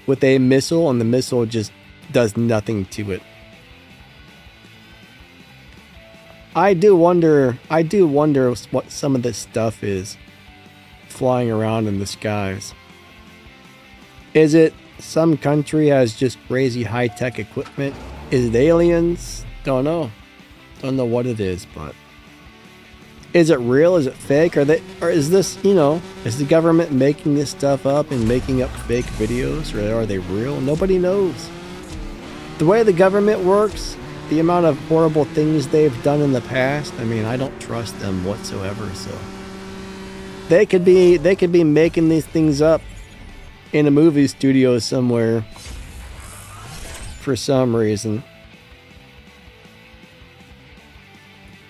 S1: with a missile and the missile just does nothing to it. I do wonder what some of this stuff is flying around in the skies. Is it some country has just crazy high-tech equipment? Is it aliens? Don't know. Don't know what it is, but is it real? Is it fake? Or is this, you know, is the government making this stuff up and making up fake videos, or are they real? Nobody knows. The way the government works, the amount of horrible things they've done in the past, I mean, I don't trust them whatsoever, so they could be making these things up in a movie studio somewhere for some reason.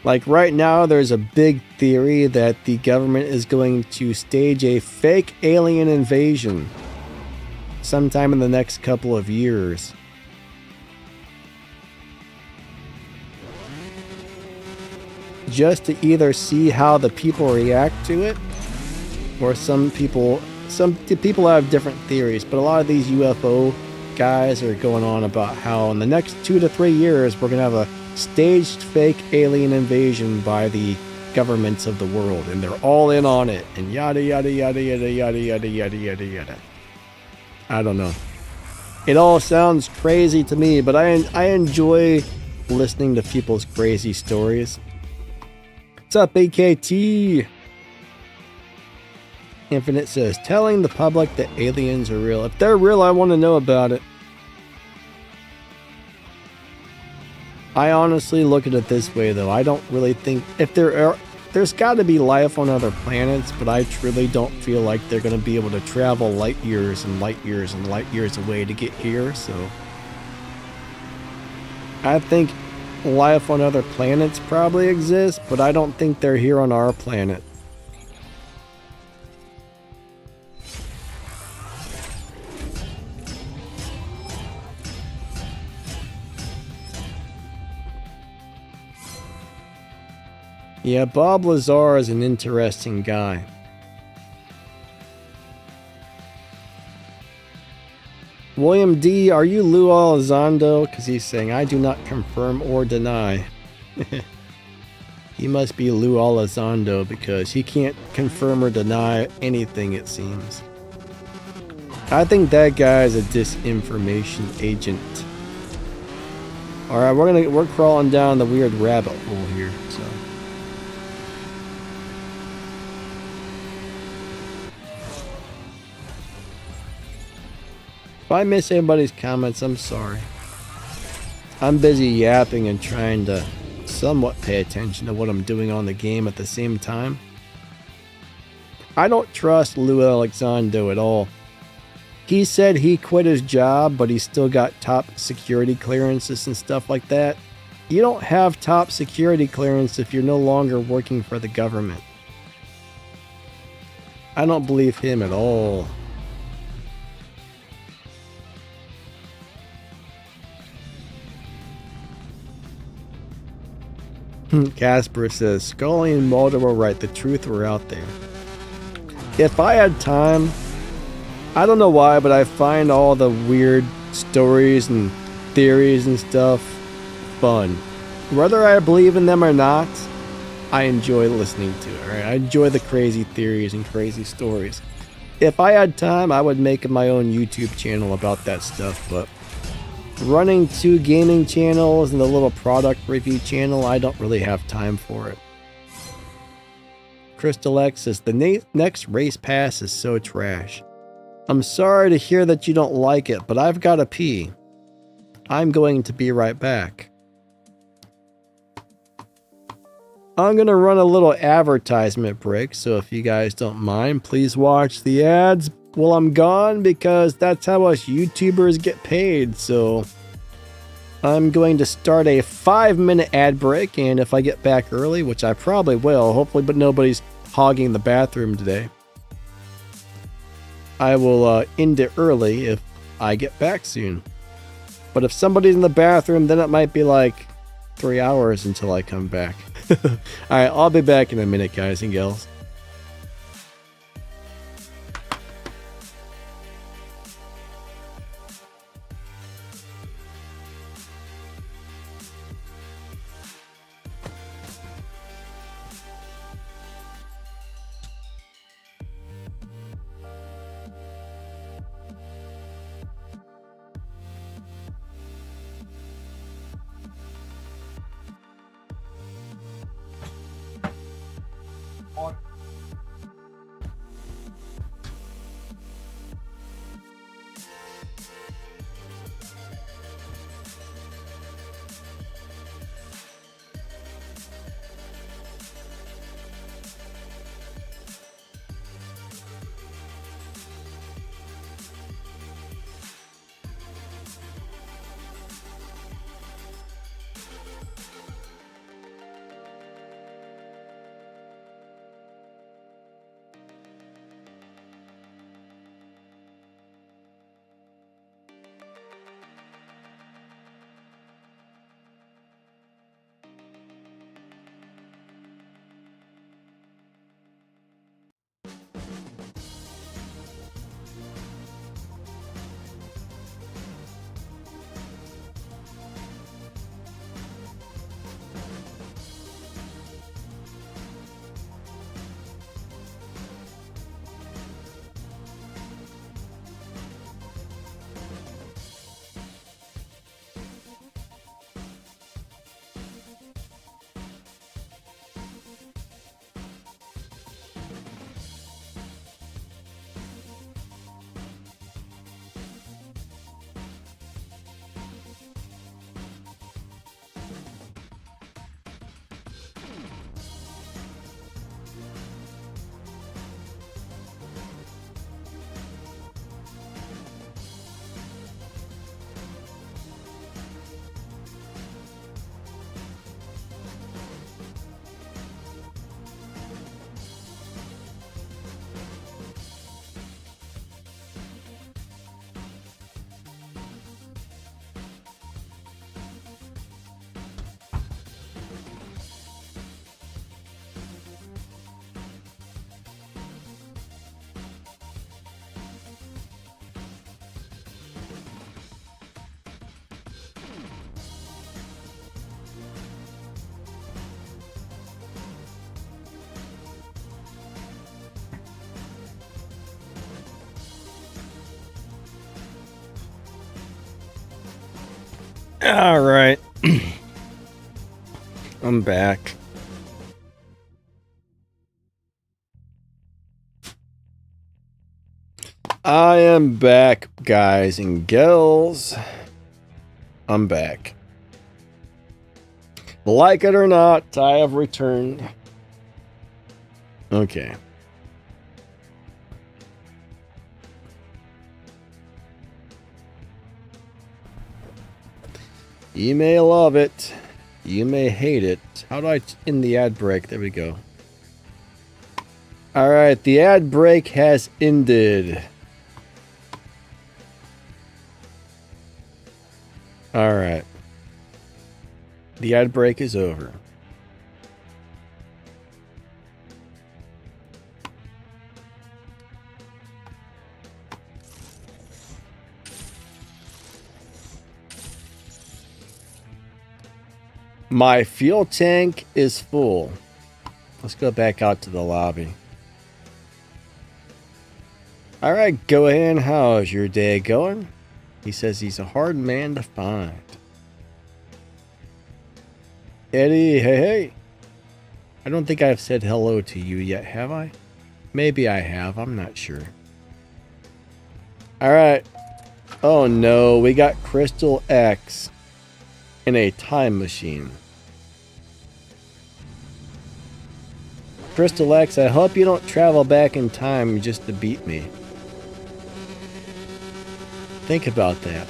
S1: Like right now, there's a big theory that the government is going to stage a fake alien invasion sometime in the next couple of years. Just to either see how the people react to it, or some people have different theories, but a lot of these UFO guys are going on about how in the next 2 to 3 years we're going to have a staged fake alien invasion by the governments of the world, and they're all in on it, and yada yada yada yada yada yada yada yada yada. I don't know. It all sounds crazy to me, but I enjoy listening to people's crazy stories. What's up, AKT? Infinite says, telling the public that aliens are real. If they're real, I want to know about it. I honestly look at it this way, though. I don't really think... There's got to be life on other planets, but I truly don't feel like they're going to be able to travel light years and light years and light years away to get here, so... I think life on other planets probably exists, but I don't think they're here on our planet. Yeah, Bob Lazar is an interesting guy. William D, are you Lou Elizondo? Because he's saying, I do not confirm or deny. He must be Lou Elizondo because he can't confirm or deny anything, it seems. I think that guy is a disinformation agent. Alright, we're crawling down the weird rabbit hole here, so. If I miss anybody's comments, I'm sorry. I'm busy yapping and trying to somewhat pay attention to what I'm doing on the game at the same time. I don't trust Lou Elizondo at all. He said he quit his job, but he's still got top security clearances and stuff like that. You don't have top security clearance if you're no longer working for the government. I don't believe him at all. Casper says, Scully and Mulder were right, the truth were out there. If I had time, I don't know why, but I find all the weird stories and theories and stuff fun. Whether I believe in them or not, I enjoy listening to it, right? I enjoy the crazy theories and crazy stories. If I had time, I would make my own YouTube channel about that stuff, but running 2 gaming channels and a little product review channel, I don't really have time for it. Crystal X says, the next race pass is so trash. I'm sorry to hear that you don't like it, but I've got to pee. I'm going to be right back. I'm going to run a little advertisement break, so if you guys don't mind, please watch the ads while I'm gone, because that's how us YouTubers get paid. So I'm going to start a 5-minute ad break, and if I get back early, which I probably will, hopefully, but nobody's hogging the bathroom today, I will end it early if I get back soon. But if somebody's in the bathroom, then it might be like 3 hours until I come back. Alright, I'll be back in a minute, guys and gals.
S2: On
S1: All right. I'm back. I am back, guys and girls. I'm back. Like it or not, I have returned. Okay. You may love it. You may hate it. How do I end the ad break? There we go. All right, the ad break has ended. All right. The ad break is over. My fuel tank is full. Let's go back out to the lobby. All right, go ahead. How's your day going? He says he's a hard man to find. Eddie, hey. I don't think I've said hello to you yet, have I? Maybe I have. I'm not sure. All right. Oh no, we got Crystal X in a time machine. Crystal X, I hope you don't travel back in time just to beat me. Think about that.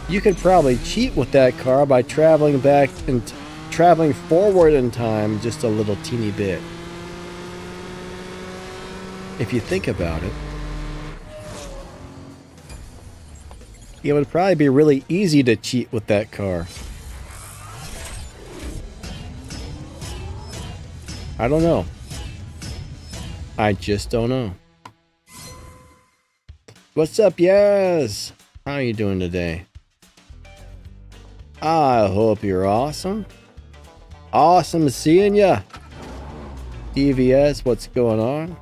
S1: You could probably cheat with that car by traveling back and traveling forward in time just a little teeny bit. If you think about it. It would probably be really easy to cheat with that car. I don't know. I just don't know. What's up, Yaz? How are you doing today? I hope you're awesome. Awesome seeing ya. DVS, what's going on?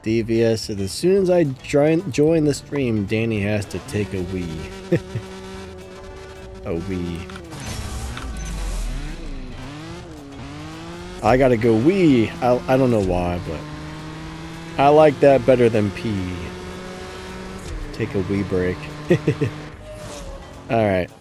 S1: DVS said as soon as I join the stream, Danny has to take a wee. A wee. I gotta go wee. I don't know why, but I like that better than pee. Take a wee break. Alright.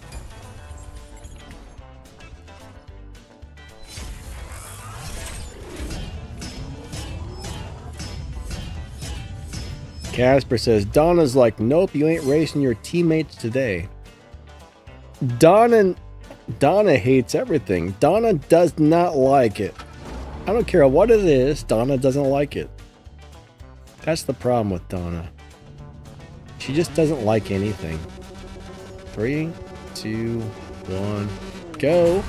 S1: Casper says, Donna's like, nope, you ain't racing your teammates today. Donna hates everything. Donna does not like it. I don't care what it is, Donna doesn't like it. That's the problem with Donna. She just doesn't like anything. 3, 2, 1, go.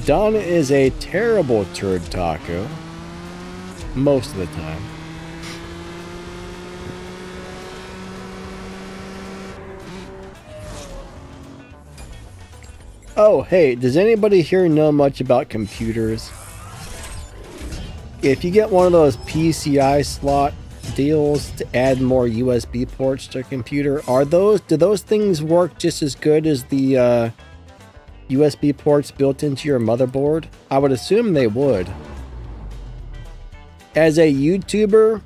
S1: Donna is a terrible turd taco. Most of the time. Oh, hey, does anybody here know much about computers? If you get one of those PCI slot deals to add more USB ports to a computer, do those things work just as good as the USB ports built into your motherboard? I would assume they would. As a YouTuber,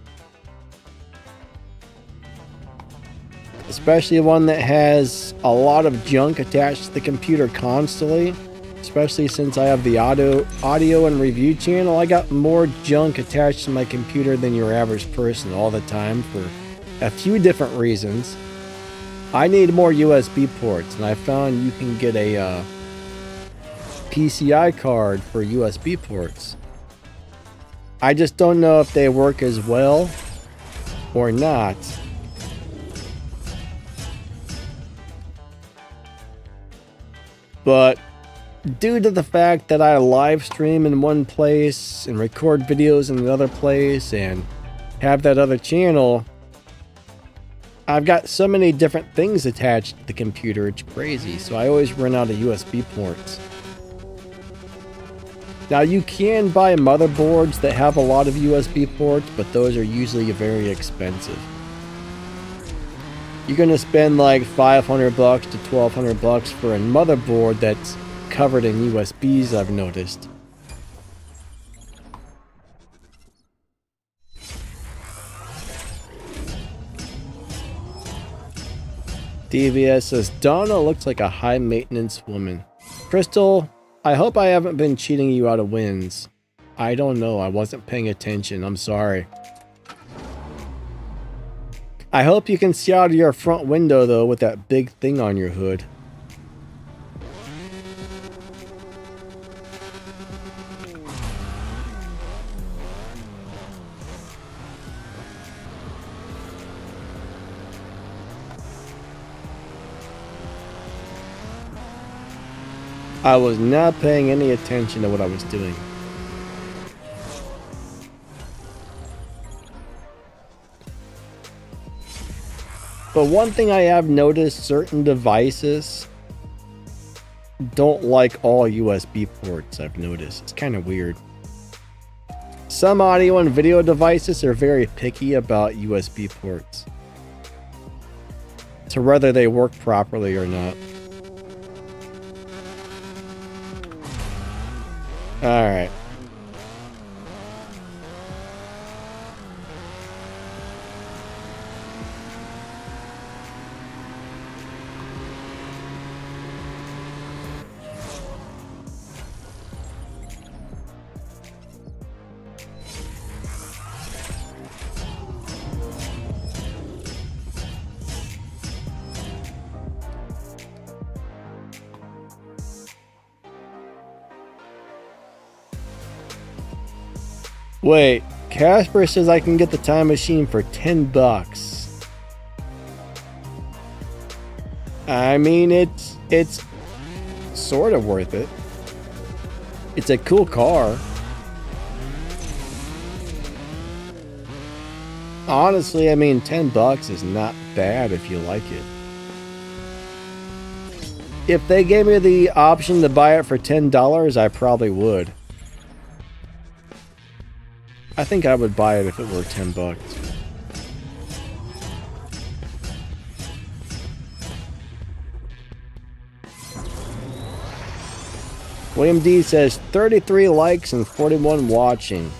S1: especially one that has a lot of junk attached to the computer constantly, especially since I have the audio and review channel, I got more junk attached to my computer than your average person all the time for a few different reasons. I need more USB ports, and I found you can get a PCI card for USB ports. I just don't know if they work as well or not. But due to the fact that I live stream in one place and record videos in another place and have that other channel, I've got so many different things attached to the computer, it's crazy. So I always run out of USB ports. Now you can buy motherboards that have a lot of USB ports, but those are usually very expensive. You're gonna spend like 500 bucks to 1200 bucks for a motherboard that's covered in USBs, I've noticed. DVS says, Donna looks like a high maintenance woman. Crystal, I hope I haven't been cheating you out of wins. I don't know, I wasn't paying attention, I'm sorry. I hope you can see out of your front window though with that big thing on your hood. I was not paying any attention to what I was doing. But one thing I have noticed, certain devices don't like all USB ports, I've noticed. It's kind of weird. Some audio and video devices are very picky about USB ports, to whether they work properly or not. Alright. Wait, Casper says I can get the time machine for 10 bucks. I mean, it's sort of worth it. It's a cool car. Honestly, I mean, 10 bucks is not bad if you like it. If they gave me the option to buy it for $10, I probably would. I think I would buy it if it were 10 bucks. William D says 33 likes and 41 watching.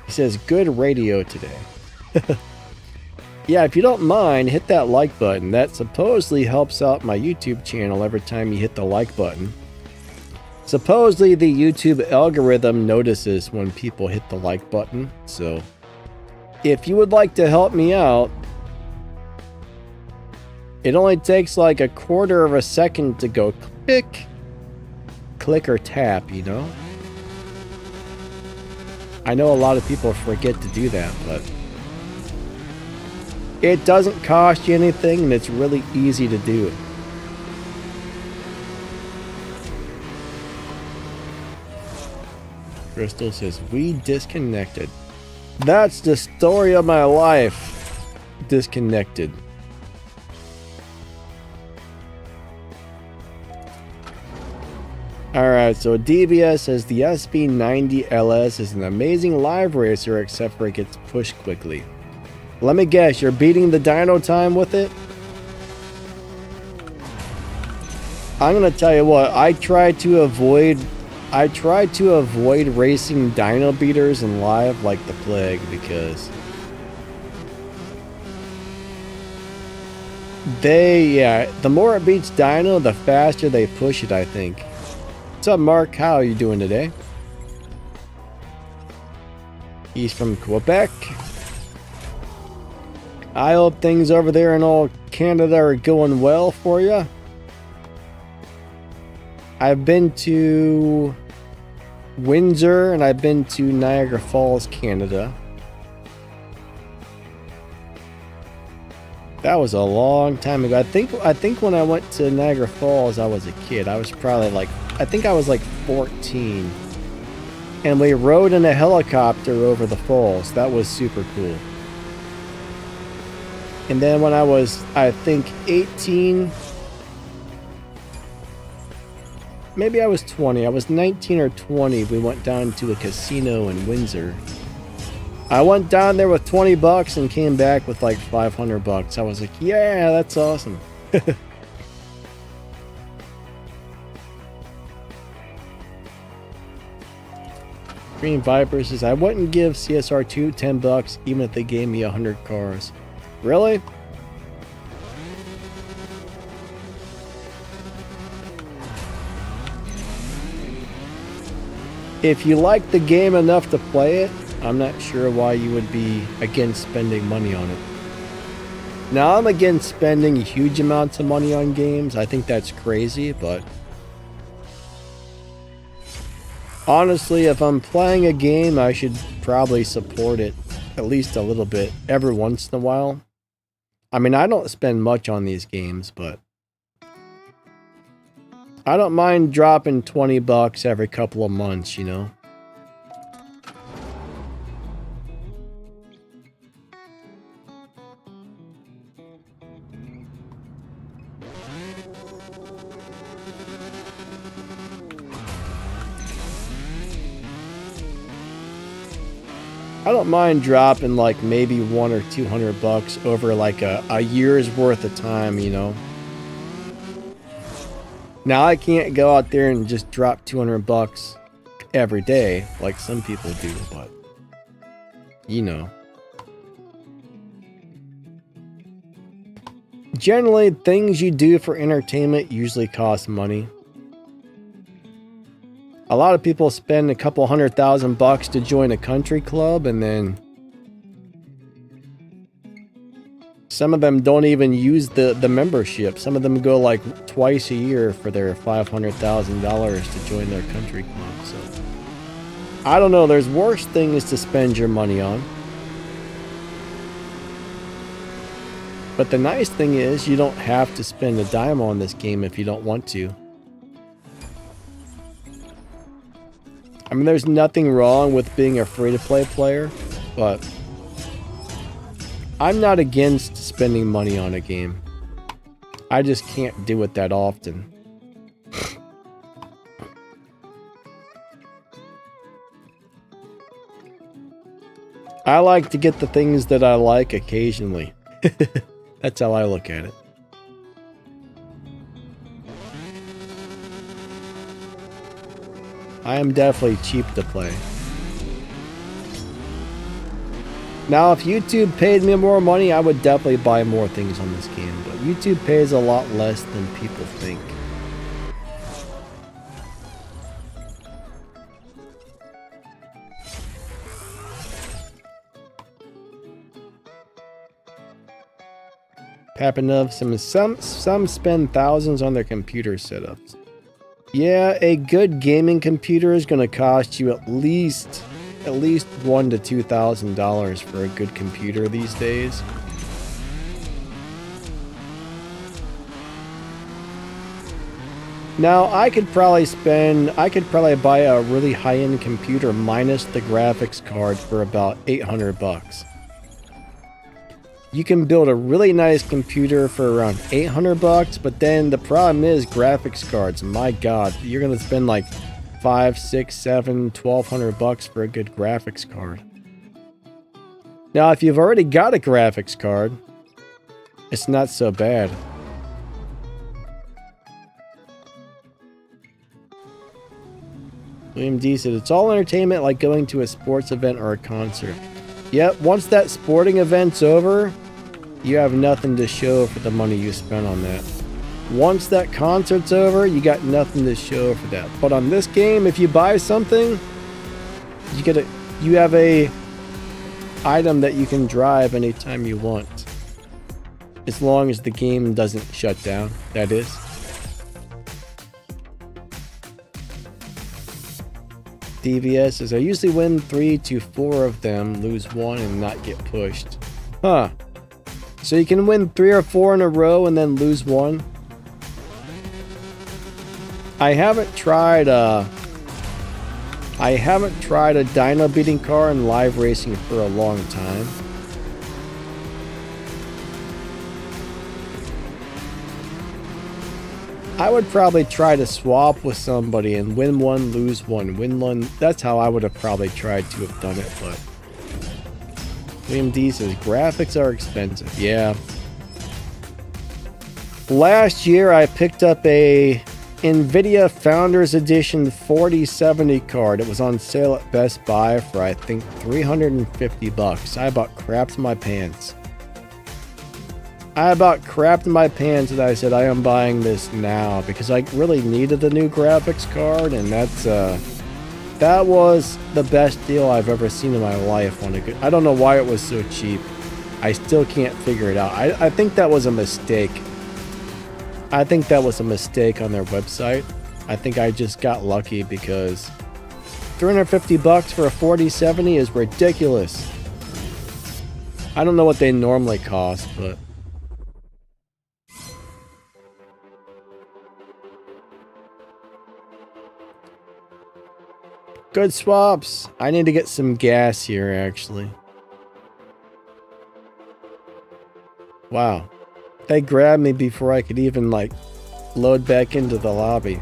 S1: He says good radio today. Yeah, if you don't mind, hit that like button. That supposedly helps out my YouTube channel every time you hit the like button. Supposedly the YouTube algorithm notices when people hit the like button, so if you would like to help me out, it only takes like a quarter of a second to go click or tap, you know? I know a lot of people forget to do that, but it doesn't cost you anything and it's really easy to do. Crystal says, we disconnected. That's the story of my life. Disconnected. Alright, so DVS says the SB90LS is an amazing live racer except for it gets pushed quickly. Let me guess, you're beating the dyno time with it? I'm gonna tell you what, I try to avoid racing dyno beaters in live like the plague because the more it beats dyno, the faster they push it, I think. What's up, Mark? How are you doing today? He's from Quebec. I hope things over there in all Canada are going well for you. I've been to Windsor and I've been to Niagara Falls, Canada. That was a long time ago. I think when I went to Niagara Falls, I was a kid. I was probably like, I think I was like 14. And we rode in a helicopter over the falls. That was super cool. And then when I was, I think 18, maybe I was 20. I was 19 or 20. We went down to a casino in Windsor. I went down there with 20 bucks and came back with like 500 bucks. I was like, yeah, that's awesome. Green Viper says, I wouldn't give CSR2 10 bucks even if they gave me 100 cars. Really? If you like the game enough to play it, I'm not sure why you would be against spending money on it. Now, I'm against spending huge amounts of money on games. I think that's crazy, but honestly, if I'm playing a game, I should probably support it at least a little bit every once in a while. I mean, I don't spend much on these games, but I don't mind dropping 20 bucks every couple of months, you know? I don't mind dropping like maybe 100 or 200 bucks over like a year's worth of time, you know? Now, I can't go out there and just drop 200 bucks every day like some people do, but you know. Generally, things you do for entertainment usually cost money. A lot of people spend a couple $100,000 to join a country club, and then some of them don't even use the membership. Some of them go like twice a year for their $500,000 to join their country club. So I don't know. There's worse things to spend your money on. But the nice thing is you don't have to spend a dime on this game if you don't want to. I mean, there's nothing wrong with being a free-to-play player, but I'm not against spending money on a game. I just can't do it that often. I like to get the things that I like occasionally. That's how I look at it. I am definitely cheap to play. Now, if YouTube paid me more money, I would definitely buy more things on this game, but YouTube pays a lot less than people think. Papanov, some spend thousands on their computer setups. Yeah, a good gaming computer is going to cost you at least $1,000 to $2,000 for a good computer these days. Now, I could probably buy a really high-end computer minus the graphics card for about 800 bucks. You can build a really nice computer for around 800 bucks, but then the problem is graphics cards. My God, you're going to spend like 5, 6, 7, 1,200 bucks for a good graphics card. Now, if you've already got a graphics card, it's not so bad. William D said, it's all entertainment like going to a sports event or a concert. Yep, once that sporting event's over, you have nothing to show for the money you spent on that. Once that concert's over, you got nothing to show for that. But on this game, if you buy something, you have a item that you can drive anytime you want. As long as the game doesn't shut down, that is. DVS says, I usually win 3 to 4 of them, lose 1 and not get pushed. Huh. So you can win 3 or 4 in a row and then lose 1? I haven't tried a dyno beating car in live racing for a long time. I would probably try to swap with somebody and win 1, lose 1, win 1. That's how I would have probably tried to have done it, but William D says graphics are expensive. Yeah. Last year I picked up a NVIDIA Founders Edition 4070 card. It was on sale at Best Buy for I think $350. I about crapped my pants. And I said I am buying this now because I really needed a new graphics card, and that was the best deal I've ever seen in my life on a good. I don't know why it was so cheap. I still can't figure it out. I think that was a mistake. I think that was a mistake on their website. I think I just got lucky because $350 for a 4070 is ridiculous. I don't know what they normally cost, but good swaps. I need to get some gas here, actually. Wow. They grabbed me before I could even, like, load back into the lobby.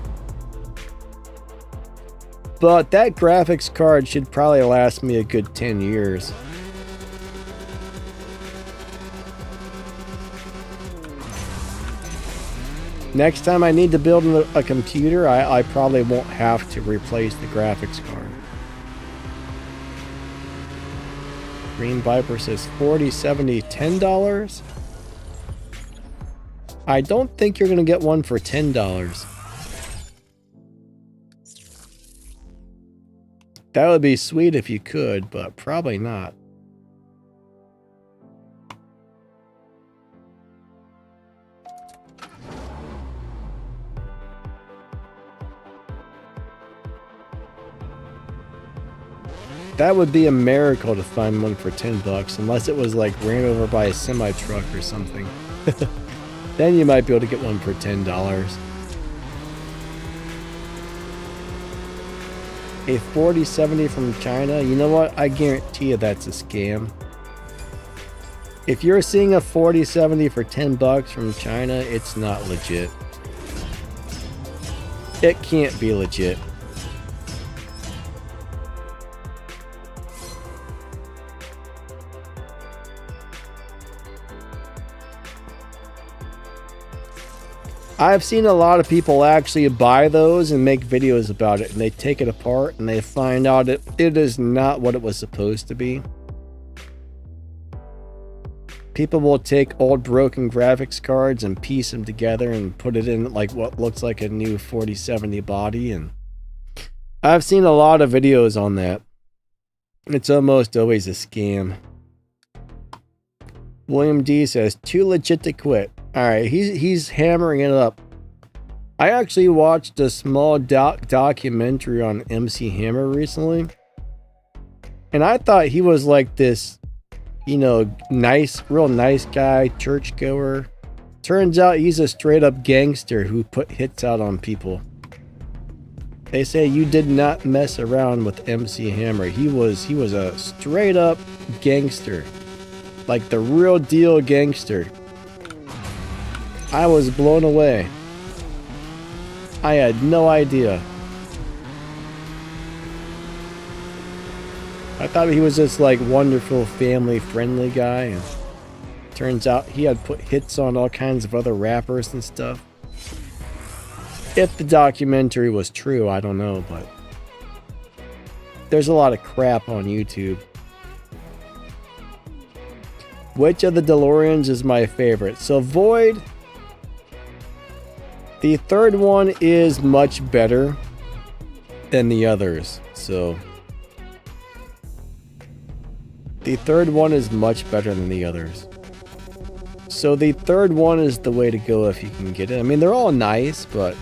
S1: But that graphics card should probably last me a good 10 years. Next time I need to build a computer, I probably won't have to replace the graphics card. Green Viper says 4070 $10. I don't think you're going to get one for $10. That would be sweet if you could, but probably not. That would be a miracle to find one for $10, unless it was like ran over by a semi-truck or something. Then you might be able to get one for $10. A 4070 from China, you know what? I guarantee you that's a scam. If you're seeing a 4070 for $10 from China, it's not legit. It can't be legit. I've seen a lot of people actually buy those and make videos about it, and they take it apart and they find out it is not what it was supposed to be. People will take old broken graphics cards and piece them together and put it in like what looks like a new 4070 body, and I've seen a lot of videos on that. It's almost always a scam. William D says, too legit to quit. Alright, he's hammering it up. I actually watched a small documentary on MC Hammer recently. And I thought he was like this, you know, real nice guy, churchgoer. Turns out he's a straight up gangster who put hits out on people. They say you did not mess around with MC Hammer. He was a straight up gangster. Like the real deal gangster. I was blown away. I had no idea. I thought he was this like wonderful family friendly guy, and turns out he had put hits on all kinds of other rappers and stuff. If the documentary was true, I don't know, but there's a lot of crap on YouTube. Which of the DeLoreans is my favorite? So Void, the third one is much better than the others. So the third one is much better than the others. So the third one is the way to go if you can get it. I mean, they're all nice, but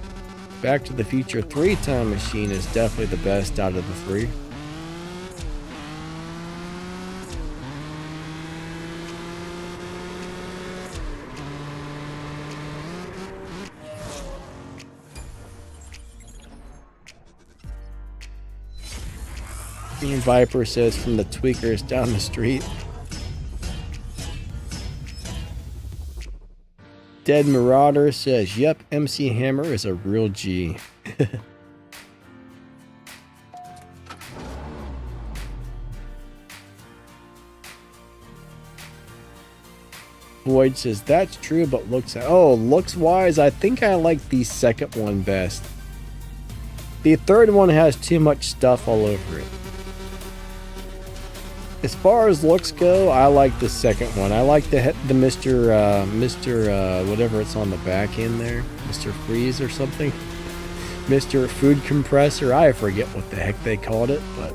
S1: Back to the Future 3 Time Machine is definitely the best out of the three. Green Viper says from the tweakers down the street. Dead Marauder says, yep, MC Hammer is a real G. Void says that's true, but looks wise, I think I like the second one best. The third one has too much stuff all over it. As far as looks go, I like the second one. I like the Mr. Whatever it's on the back end there, Mr. Freeze or something, Mr. Food Compressor. I forget what the heck they called it, but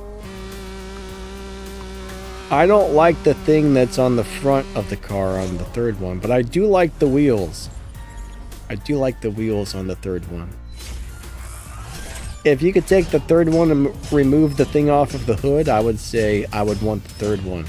S1: I don't like the thing that's on the front of the car on the third one, but I do like the wheels. I do like the wheels on the third one. If you could take the third one and remove the thing off of the hood, I would say I would want the third one.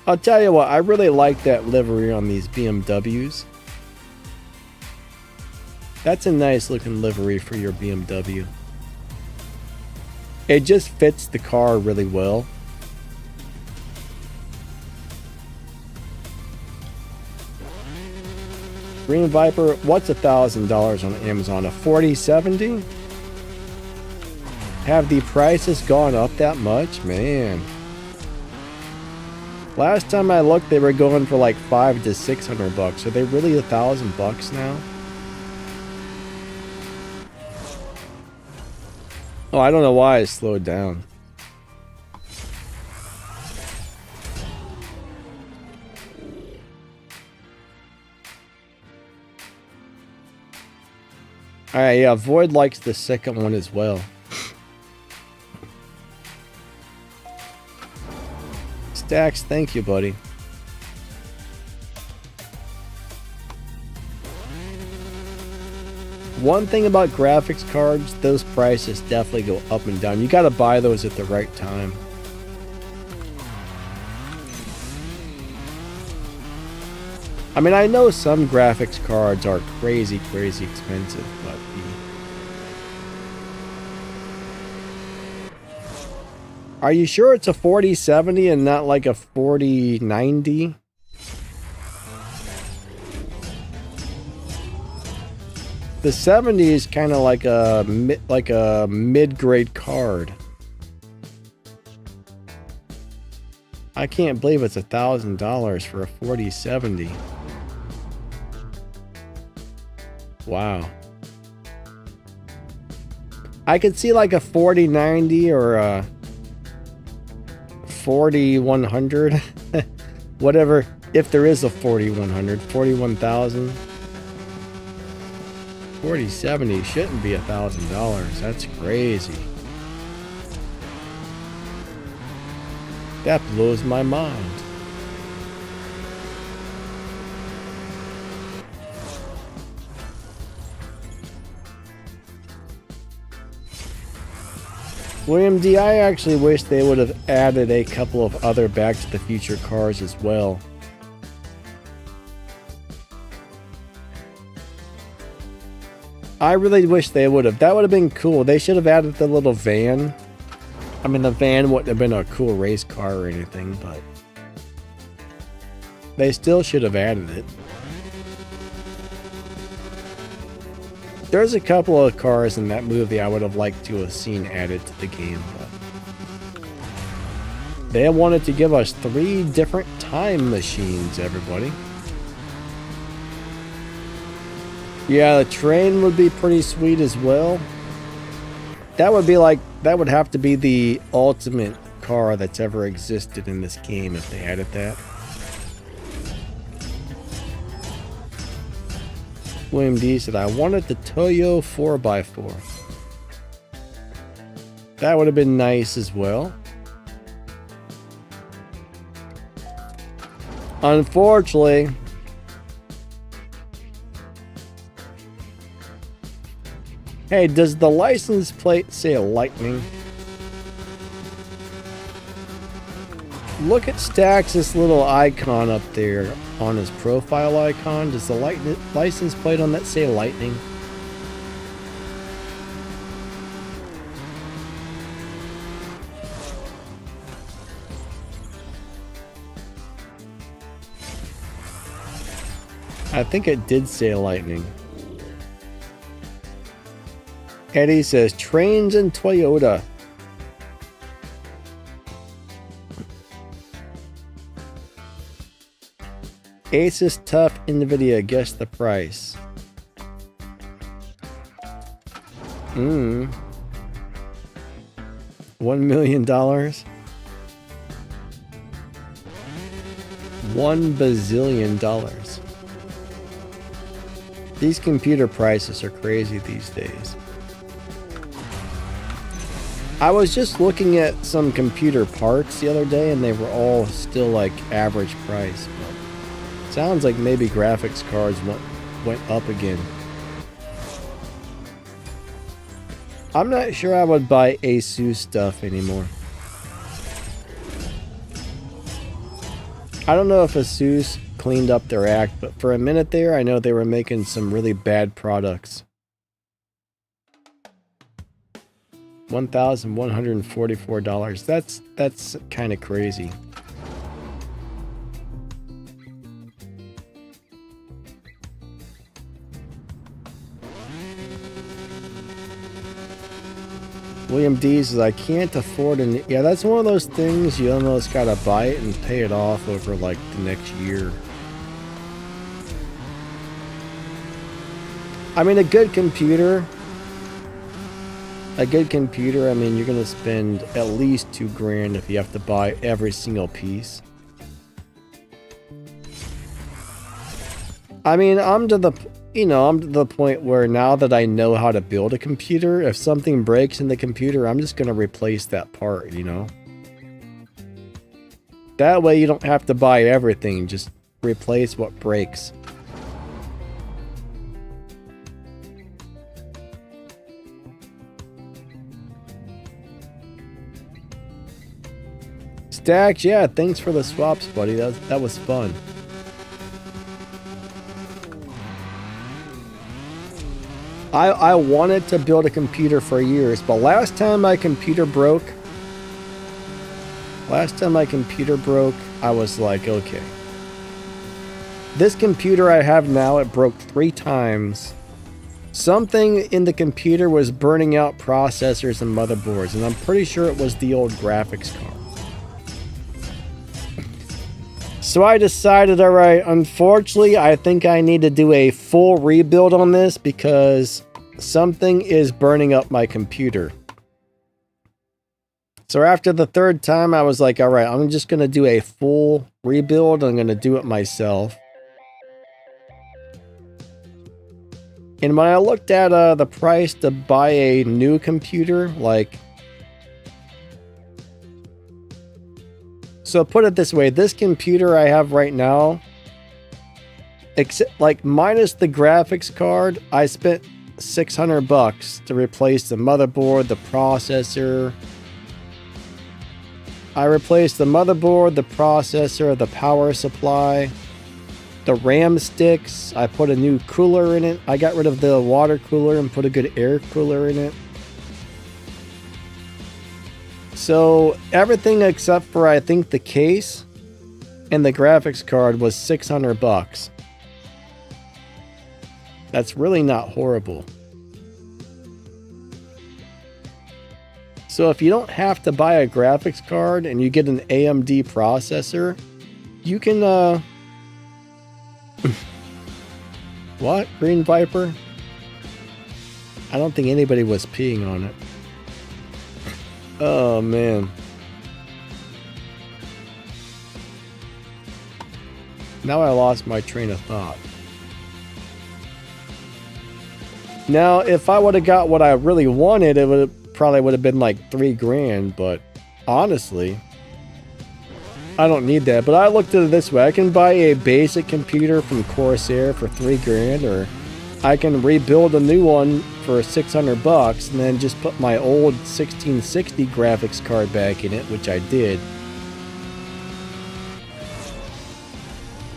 S1: I'll tell you what, I really like that livery on these BMWs. That's a nice looking livery for your BMW. It just fits the car really well. Green Viper, what's $1,000 on Amazon? A 4070? Have the prices gone up that much? Man. Last time I looked, they were going for like $500 to $600. Are they really $1,000 now? Oh, I don't know why I slowed down. Alright, yeah, Void likes the second one as well. Stacks, thank you, buddy. One thing about graphics cards, those prices definitely go up and down. You gotta buy those at the right time. I mean, I know some graphics cards are crazy expensive, but are you sure it's a 4070 and not like a 4090? The 70 is kind of like a mid-grade card. I can't believe it's $1,000 for a 4070. Wow. I could see like a 4090 or a 4100. Whatever, if there is a 4100, 41,000. 4070 shouldn't be $1,000. That's crazy. That blows my mind. William D, I actually wish they would have added a couple of other Back to the Future cars as well. I really wish they would have. That would have been cool. They should have added the little van. I mean, the van wouldn't have been a cool race car or anything, but they still should have added it. There's a couple of cars in that movie I would have liked to have seen added to the game, but they wanted to give us 3 different time machines, everybody. Yeah, the train would be pretty sweet as well. That would be like, that would have to be the ultimate car that's ever existed in this game if they added that. William D said, I wanted the Toyo 4x4. That would have been nice as well. Unfortunately, hey, does the license plate say lightning? Look at Stax's little icon up there on his profile icon. Does the license plate on that say lightning? I think it did say lightning. Eddie says trains and Toyota. Asus Tough NVIDIA, guess the price. $1 million? $1 bazillion. These computer prices are crazy these days. I was just looking at some computer parts the other day and they were all still like average price. But sounds like maybe graphics cards went up again. I'm not sure I would buy Asus stuff anymore. I don't know if Asus cleaned up their act, but for a minute there, I know they were making some really bad products. $1,144. That's kind of crazy. William D says, I can't afford an... Yeah, that's one of those things you almost gotta buy it and pay it off over like the next year. I mean, a good computer, I mean, you're gonna spend at least $2,000 if you have to buy every single piece. I mean, I'm to the point where now that I know how to build a computer, if something breaks in the computer, I'm just gonna replace that part, you know? That way you don't have to buy everything, just replace what breaks. Stacks, yeah, thanks for the swaps, buddy. That was fun. I wanted to build a computer for years, but last time my computer broke, I was like, okay. This computer I have now, it broke 3 times. Something in the computer was burning out processors and motherboards, and I'm pretty sure it was the old graphics card. So I decided, all right, unfortunately, I think I need to do a full rebuild on this because something is burning up my computer. So after the 3rd time, I was like, all right, I'm just going to do a full rebuild. I'm going to do it myself. And when I looked at the price to buy a new computer, like... So put it this way, this computer I have right now, except like minus the graphics card, I spent $600 to replace the motherboard, the processor. I replaced the motherboard, the processor, the power supply, the RAM sticks. I put a new cooler in it. I got rid of the water cooler and put a good air cooler in it. So everything except for I think the case and the graphics card was $600. That's really not horrible. So if you don't have to buy a graphics card and you get an AMD processor, you can What? Green Viper? I don't think anybody was peeing on it. Oh, man. Now I lost my train of thought. Now, if I would have got what I really wanted, it probably would have been like $3,000, but honestly, I don't need that. But I looked at it this way. I can buy a basic computer from Corsair for $3,000, or I can rebuild a new one for $600 and then just put my old 1660 graphics card back in it, which I did.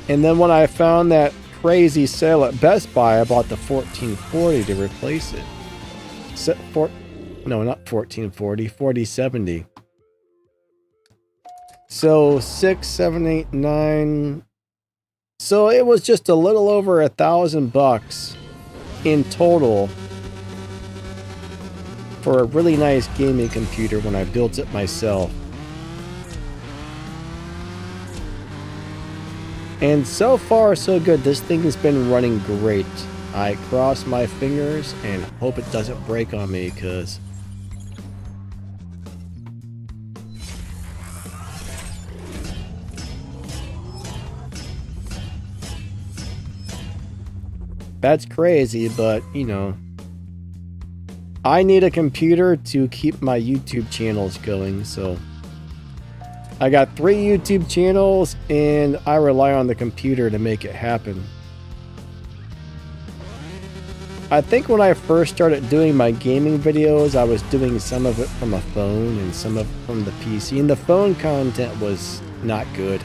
S1: And then when I found that crazy sale at Best Buy, I bought the 1440 to replace it. No, not 1440, 4070. So 6, 7, 8, 9. So it was just a little over $1,000 in total for a really nice gaming computer when I built it myself. And so far, so good. This thing has been running great. I cross my fingers and hope it doesn't break on me, because that's crazy, but you know, I need a computer to keep my YouTube channels going, so I got 3 YouTube channels and I rely on the computer to make it happen. I think when I first started doing my gaming videos, I was doing some of it from a phone and some of it from the PC, and the phone content was not good.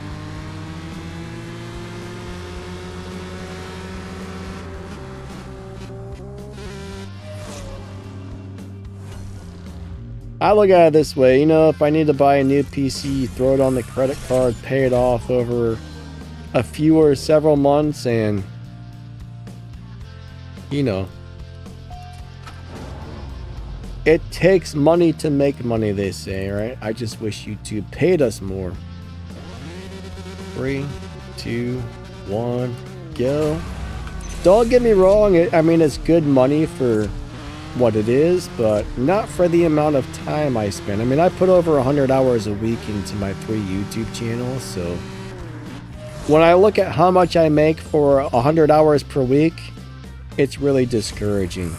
S1: I look at it this way, you know, if I need to buy a new PC, throw it on the credit card, pay it off over a few or several months, and, you know, it takes money to make money, they say, right? I just wish YouTube paid us more. 3, 2, 1, go. Don't get me wrong, I mean, it's good money for what it is, but not for the amount of time I spend. I mean, I put over 100 hours a week into my 3 YouTube channels, so when I look at how much I make for 100 hours per week, it's really discouraging.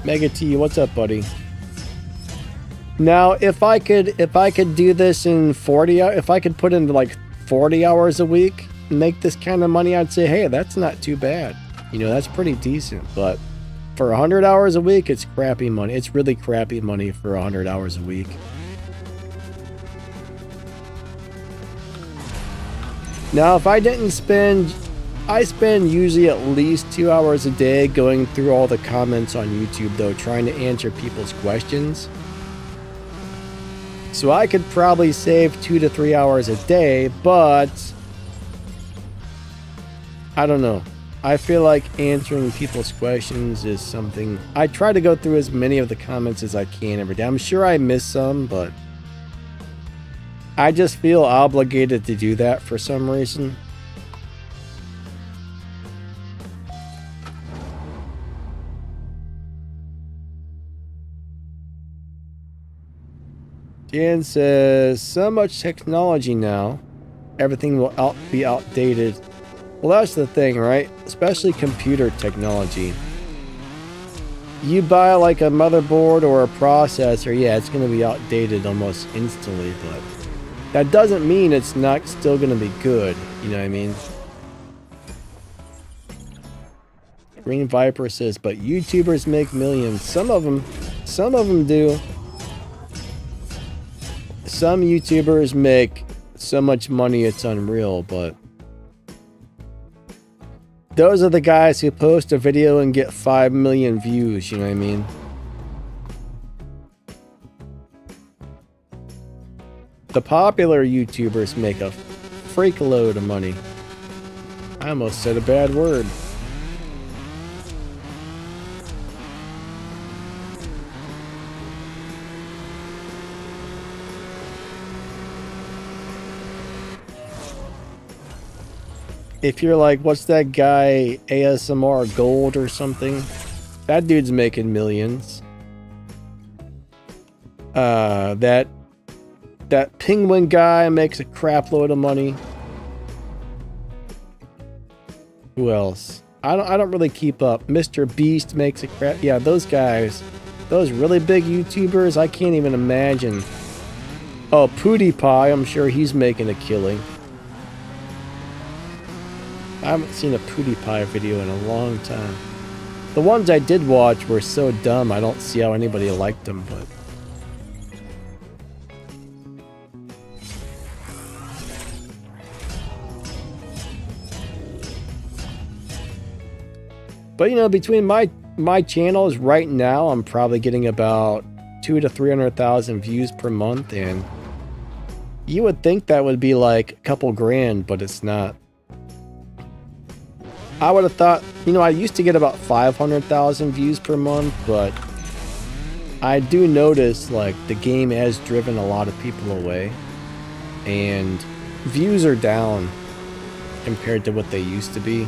S1: Mega T, what's up, buddy? Now, if I could do this in 40 hours, if I could put in like 40 hours a week and make this kind of money, I'd say, hey, that's not too bad. You know, that's pretty decent, but for 100 hours a week, it's crappy money. It's really crappy money for 100 hours a week. Now, if I didn't spend, I spend usually at least 2 hours a day going through all the comments on YouTube, though, trying to answer people's questions. So I could probably save 2 to 3 hours a day, but I don't know. I feel like answering people's questions is something I try to go through as many of the comments as I can every day. I'm sure I miss some, but I just feel obligated to do that for some reason. Dan says, so much technology now, everything will be outdated. Well, that's the thing, right? Especially computer technology. You buy like a motherboard or a processor, yeah, it's going to be outdated almost instantly, but that doesn't mean it's not still going to be good. You know what I mean? Green Viper says, but YouTubers make millions. Some of them do. Some YouTubers make so much money it's unreal, but those are the guys who post a video and get 5 million views, you know what I mean? The popular YouTubers make a freak load of money. I almost said a bad word. If you're like, what's that guy, ASMR Gold or something? That dude's making millions. That penguin guy makes a crap load of money. Who else? I don't really keep up. Mr. Beast makes a crap. Yeah, those guys, those really big YouTubers, I can't even imagine. Oh, PewDiePie, I'm sure he's making a killing. I haven't seen a PewDiePie video in a long time. The ones I did watch were so dumb, I don't see how anybody liked them, but you know, between my channels right now, I'm probably getting about 200,000 to 300,000 views per month, and you would think that would be like a couple grand, but it's not. I would have thought, you know, I used to get about 500,000 views per month, but I do notice like the game has driven a lot of people away and views are down compared to what they used to be.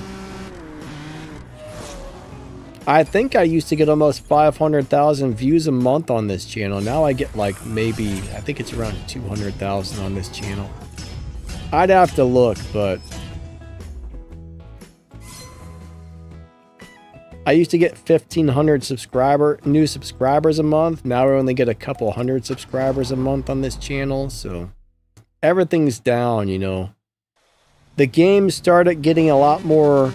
S1: I think I used to get almost 500,000 views a month on this channel. Now I get like maybe, I think it's around 200,000 on this channel. I'd have to look, but I used to get 1,500 new subscribers a month. Now I only get a couple hundred subscribers a month on this channel, so everything's down, you know. The game started getting a lot more.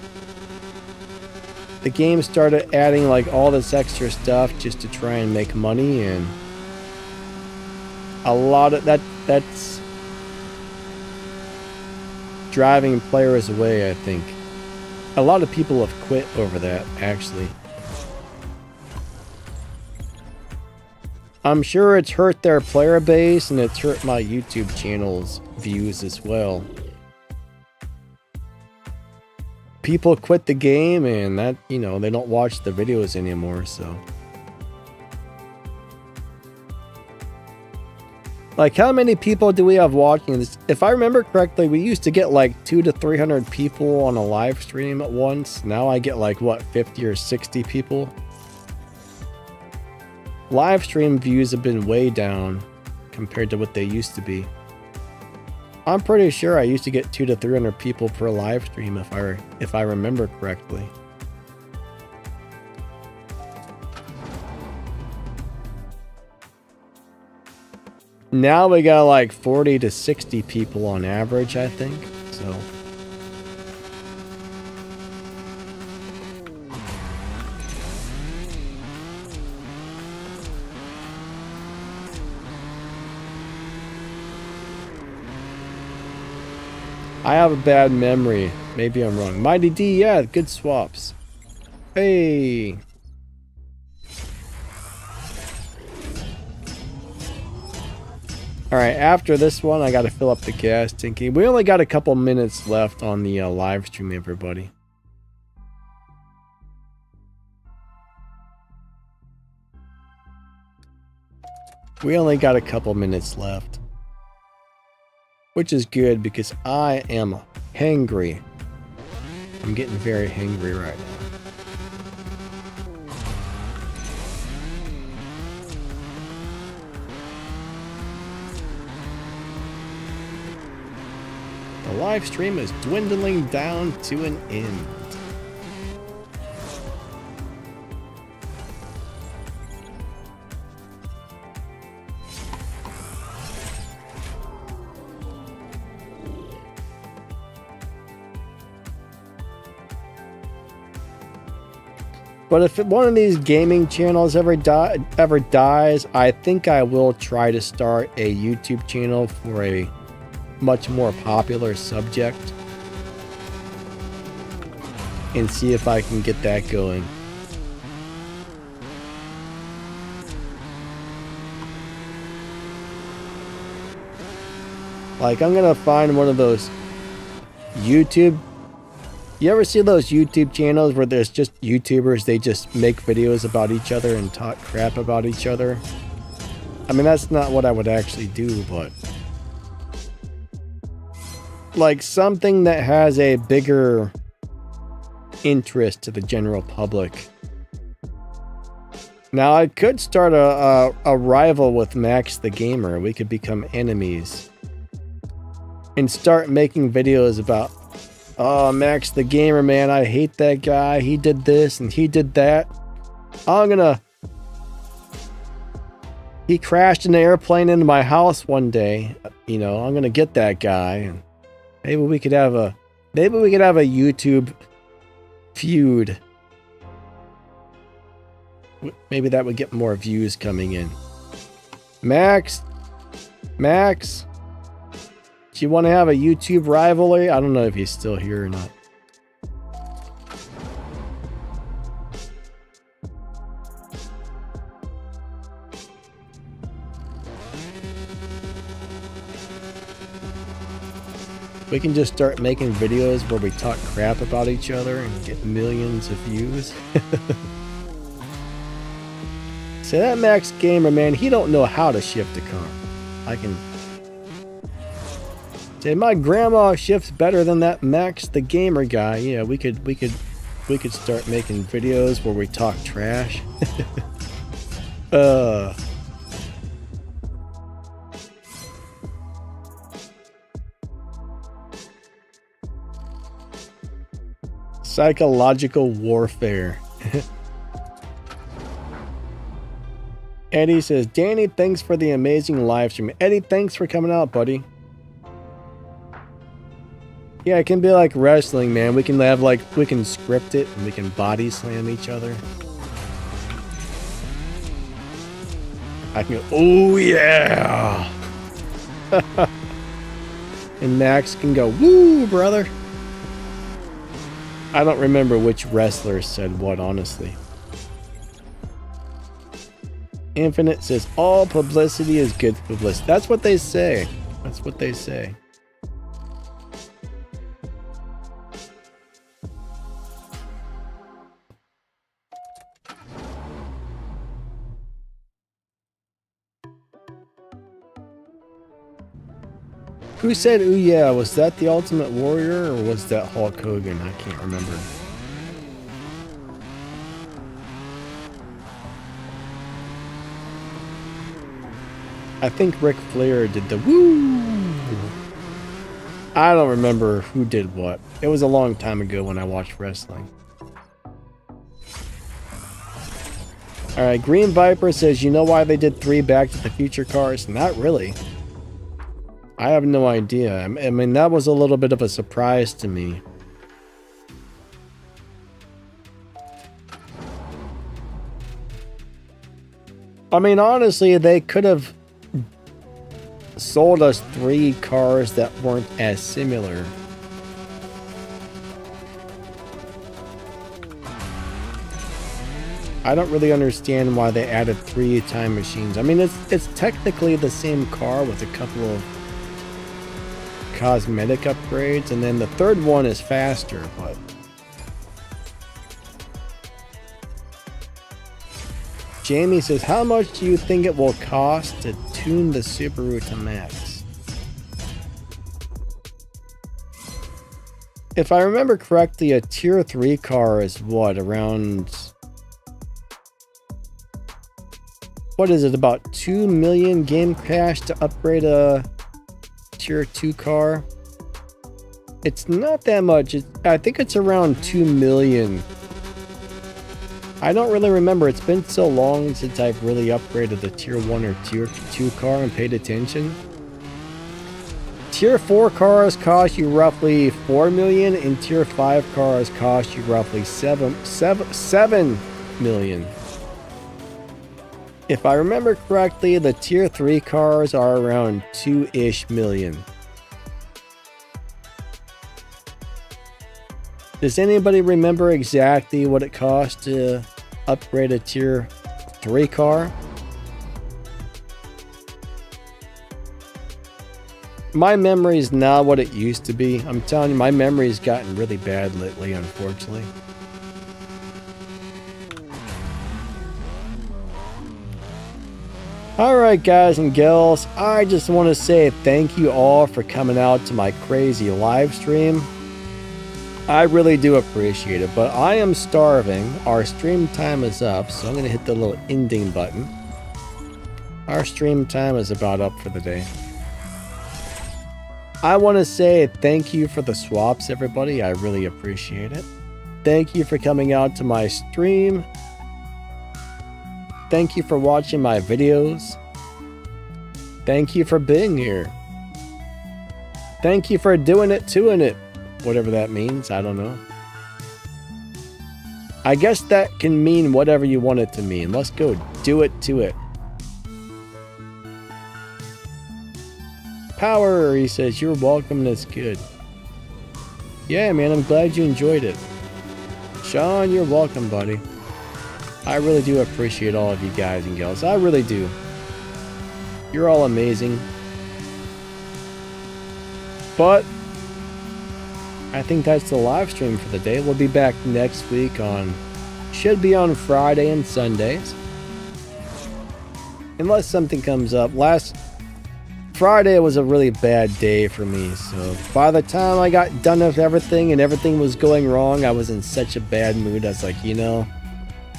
S1: The game started adding like all this extra stuff just to try and make money, and a lot of that's driving players away, I think. A lot of people have quit over that, actually. I'm sure it's hurt their player base and it's hurt my YouTube channel's views as well. People quit the game and that, you know, they don't watch the videos anymore, so. Like, how many people do we have watching this? If I remember correctly, we used to get like 200 to 300 people on a live stream at once. Now I get like, what, 50 or 60 people? Live stream views have been way down compared to what they used to be. I'm pretty sure I used to get 200 to 300 people per live stream if I remember correctly. Now we got like 40 to 60 people on average, I think. So I have a bad memory. Maybe I'm wrong. Mighty D, yeah, good swaps. Hey. Alright, after this one, I gotta fill up the gas tank. We only got a couple minutes left on the live stream, everybody. We only got a couple minutes left. Which is good because I am hangry. I'm getting very hangry right now. The live stream is dwindling down to an end. But if one of these gaming channels ever dies, I think I will try to start a YouTube channel for a much more popular subject and see if I can get that going. Like, I'm gonna find one of those YouTube. You ever see those YouTube channels where there's just YouTubers, they just make videos about each other and talk crap about each other? I mean, that's not what I would actually do, but like something that has a bigger interest to the general public. Now, I could start a rival with MaxTheGamer. We could become enemies and start making videos about, oh, MaxTheGamer, man, I hate that guy. He did this and he did that. He crashed an airplane into my house one day. You know, I'm gonna get that guy. And maybe we could have a YouTube feud. Maybe that would get more views coming in. Max, do you want to have a YouTube rivalry? I don't know if he's still here or not. We can just start making videos where we talk crap about each other and get millions of views. Say that MaxTheGamer, man, he don't know how to shift a car. I can say my grandma shifts better than that MaxTheGamer guy. Yeah, we could start making videos where we talk trash. Psychological warfare. Eddie says, Danny, thanks for the amazing live stream. Eddie, thanks for coming out, buddy. Yeah, it can be like wrestling, man. We can have like, we can script it and we can body slam each other. I can go, oh yeah. And Max can go, woo, brother. I don't remember which wrestler said what, honestly. Infinite says, all publicity is good publicity. That's what they say. That's what they say. Who said, ooh yeah, was that the Ultimate Warrior or was that Hulk Hogan? I can't remember. I think Ric Flair did the woo. I don't remember who did what. It was a long time ago when I watched wrestling. Alright, Green Viper says, you know why they did 3 Back to the Future cars? Not really. I have no idea. I mean, that was a little bit of a surprise to me. I mean, honestly, they could have sold us 3 cars that weren't as similar. I don't really understand why they added 3 time machines. I mean, it's technically the same car with a couple of cosmetic upgrades, and then the 3rd one is faster, but Jamie says, how much do you think it will cost to tune the Subaru to max? If I remember correctly, a tier 3 car is what, around, what is it, about 2 million game cash to upgrade a tier 2 car? It's not that much. I think it's around 2 million. I don't really remember. It's been so long since I've really upgraded a tier 1 or tier 2 car and paid attention. Tier 4 cars cost you roughly 4 million and tier 5 cars cost you roughly 7 million. If I remember correctly, the tier 3 cars are around 2-ish million. Does anybody remember exactly what it cost to upgrade a tier 3 car? My memory is not what it used to be. I'm telling you, my memory's gotten really bad lately, unfortunately. Alright guys and gals, I just want to say thank you all for coming out to my crazy live stream. I really do appreciate it, but I am starving. Our stream time is up, so I'm going to hit the little ending button. Our stream time is about up for the day. I want to say thank you for the swaps, everybody. I really appreciate it. Thank you for coming out to my stream. Thank you for watching my videos. Thank you for being here. Thank you for doing it to it. Whatever that means, I don't know. I guess that can mean whatever you want it to mean. Let's go do it to it. Power, he says, you're welcome, that's good. Yeah, man, I'm glad you enjoyed it. Sean, you're welcome, buddy. I really do appreciate all of you guys and gals. I really do. You're all amazing. But I think that's the live stream for the day. We'll be back next week should be on Friday and Sundays. Unless something comes up. Last Friday was a really bad day for me. So by the time I got done with everything and everything was going wrong, I was in such a bad mood. I was like,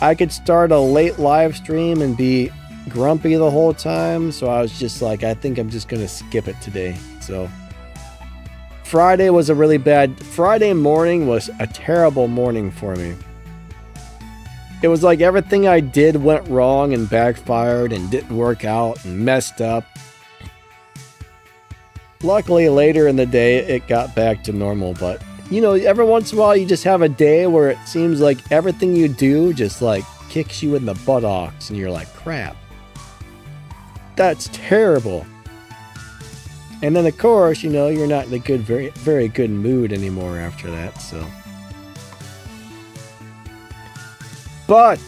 S1: I could start a late live stream and be grumpy the whole time. So I was just like, I think I'm just going to skip it today. So Friday was a really bad... Friday morning was a terrible morning for me. It was like everything I did went wrong and backfired and didn't work out and messed up. Luckily, later in the day, it got back to normal. But, every once in a while, you just have a day where it seems like everything you do just, kicks you in the buttocks. And you're like, crap. That's terrible. And then, of course, you're not in a good, very, very good mood anymore after that, so... But,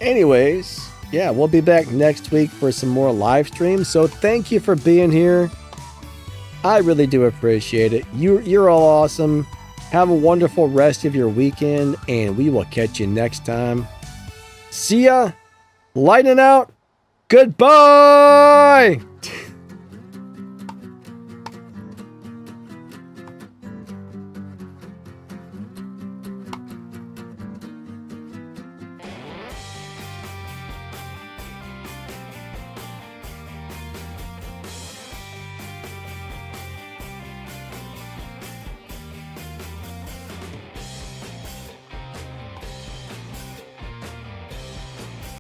S1: anyways, yeah, we'll be back next week for some more live streams. So thank you for being here. I really do appreciate it. You're all awesome. Have a wonderful rest of your weekend, and we will catch you next time. See ya. Lightning out. Goodbye.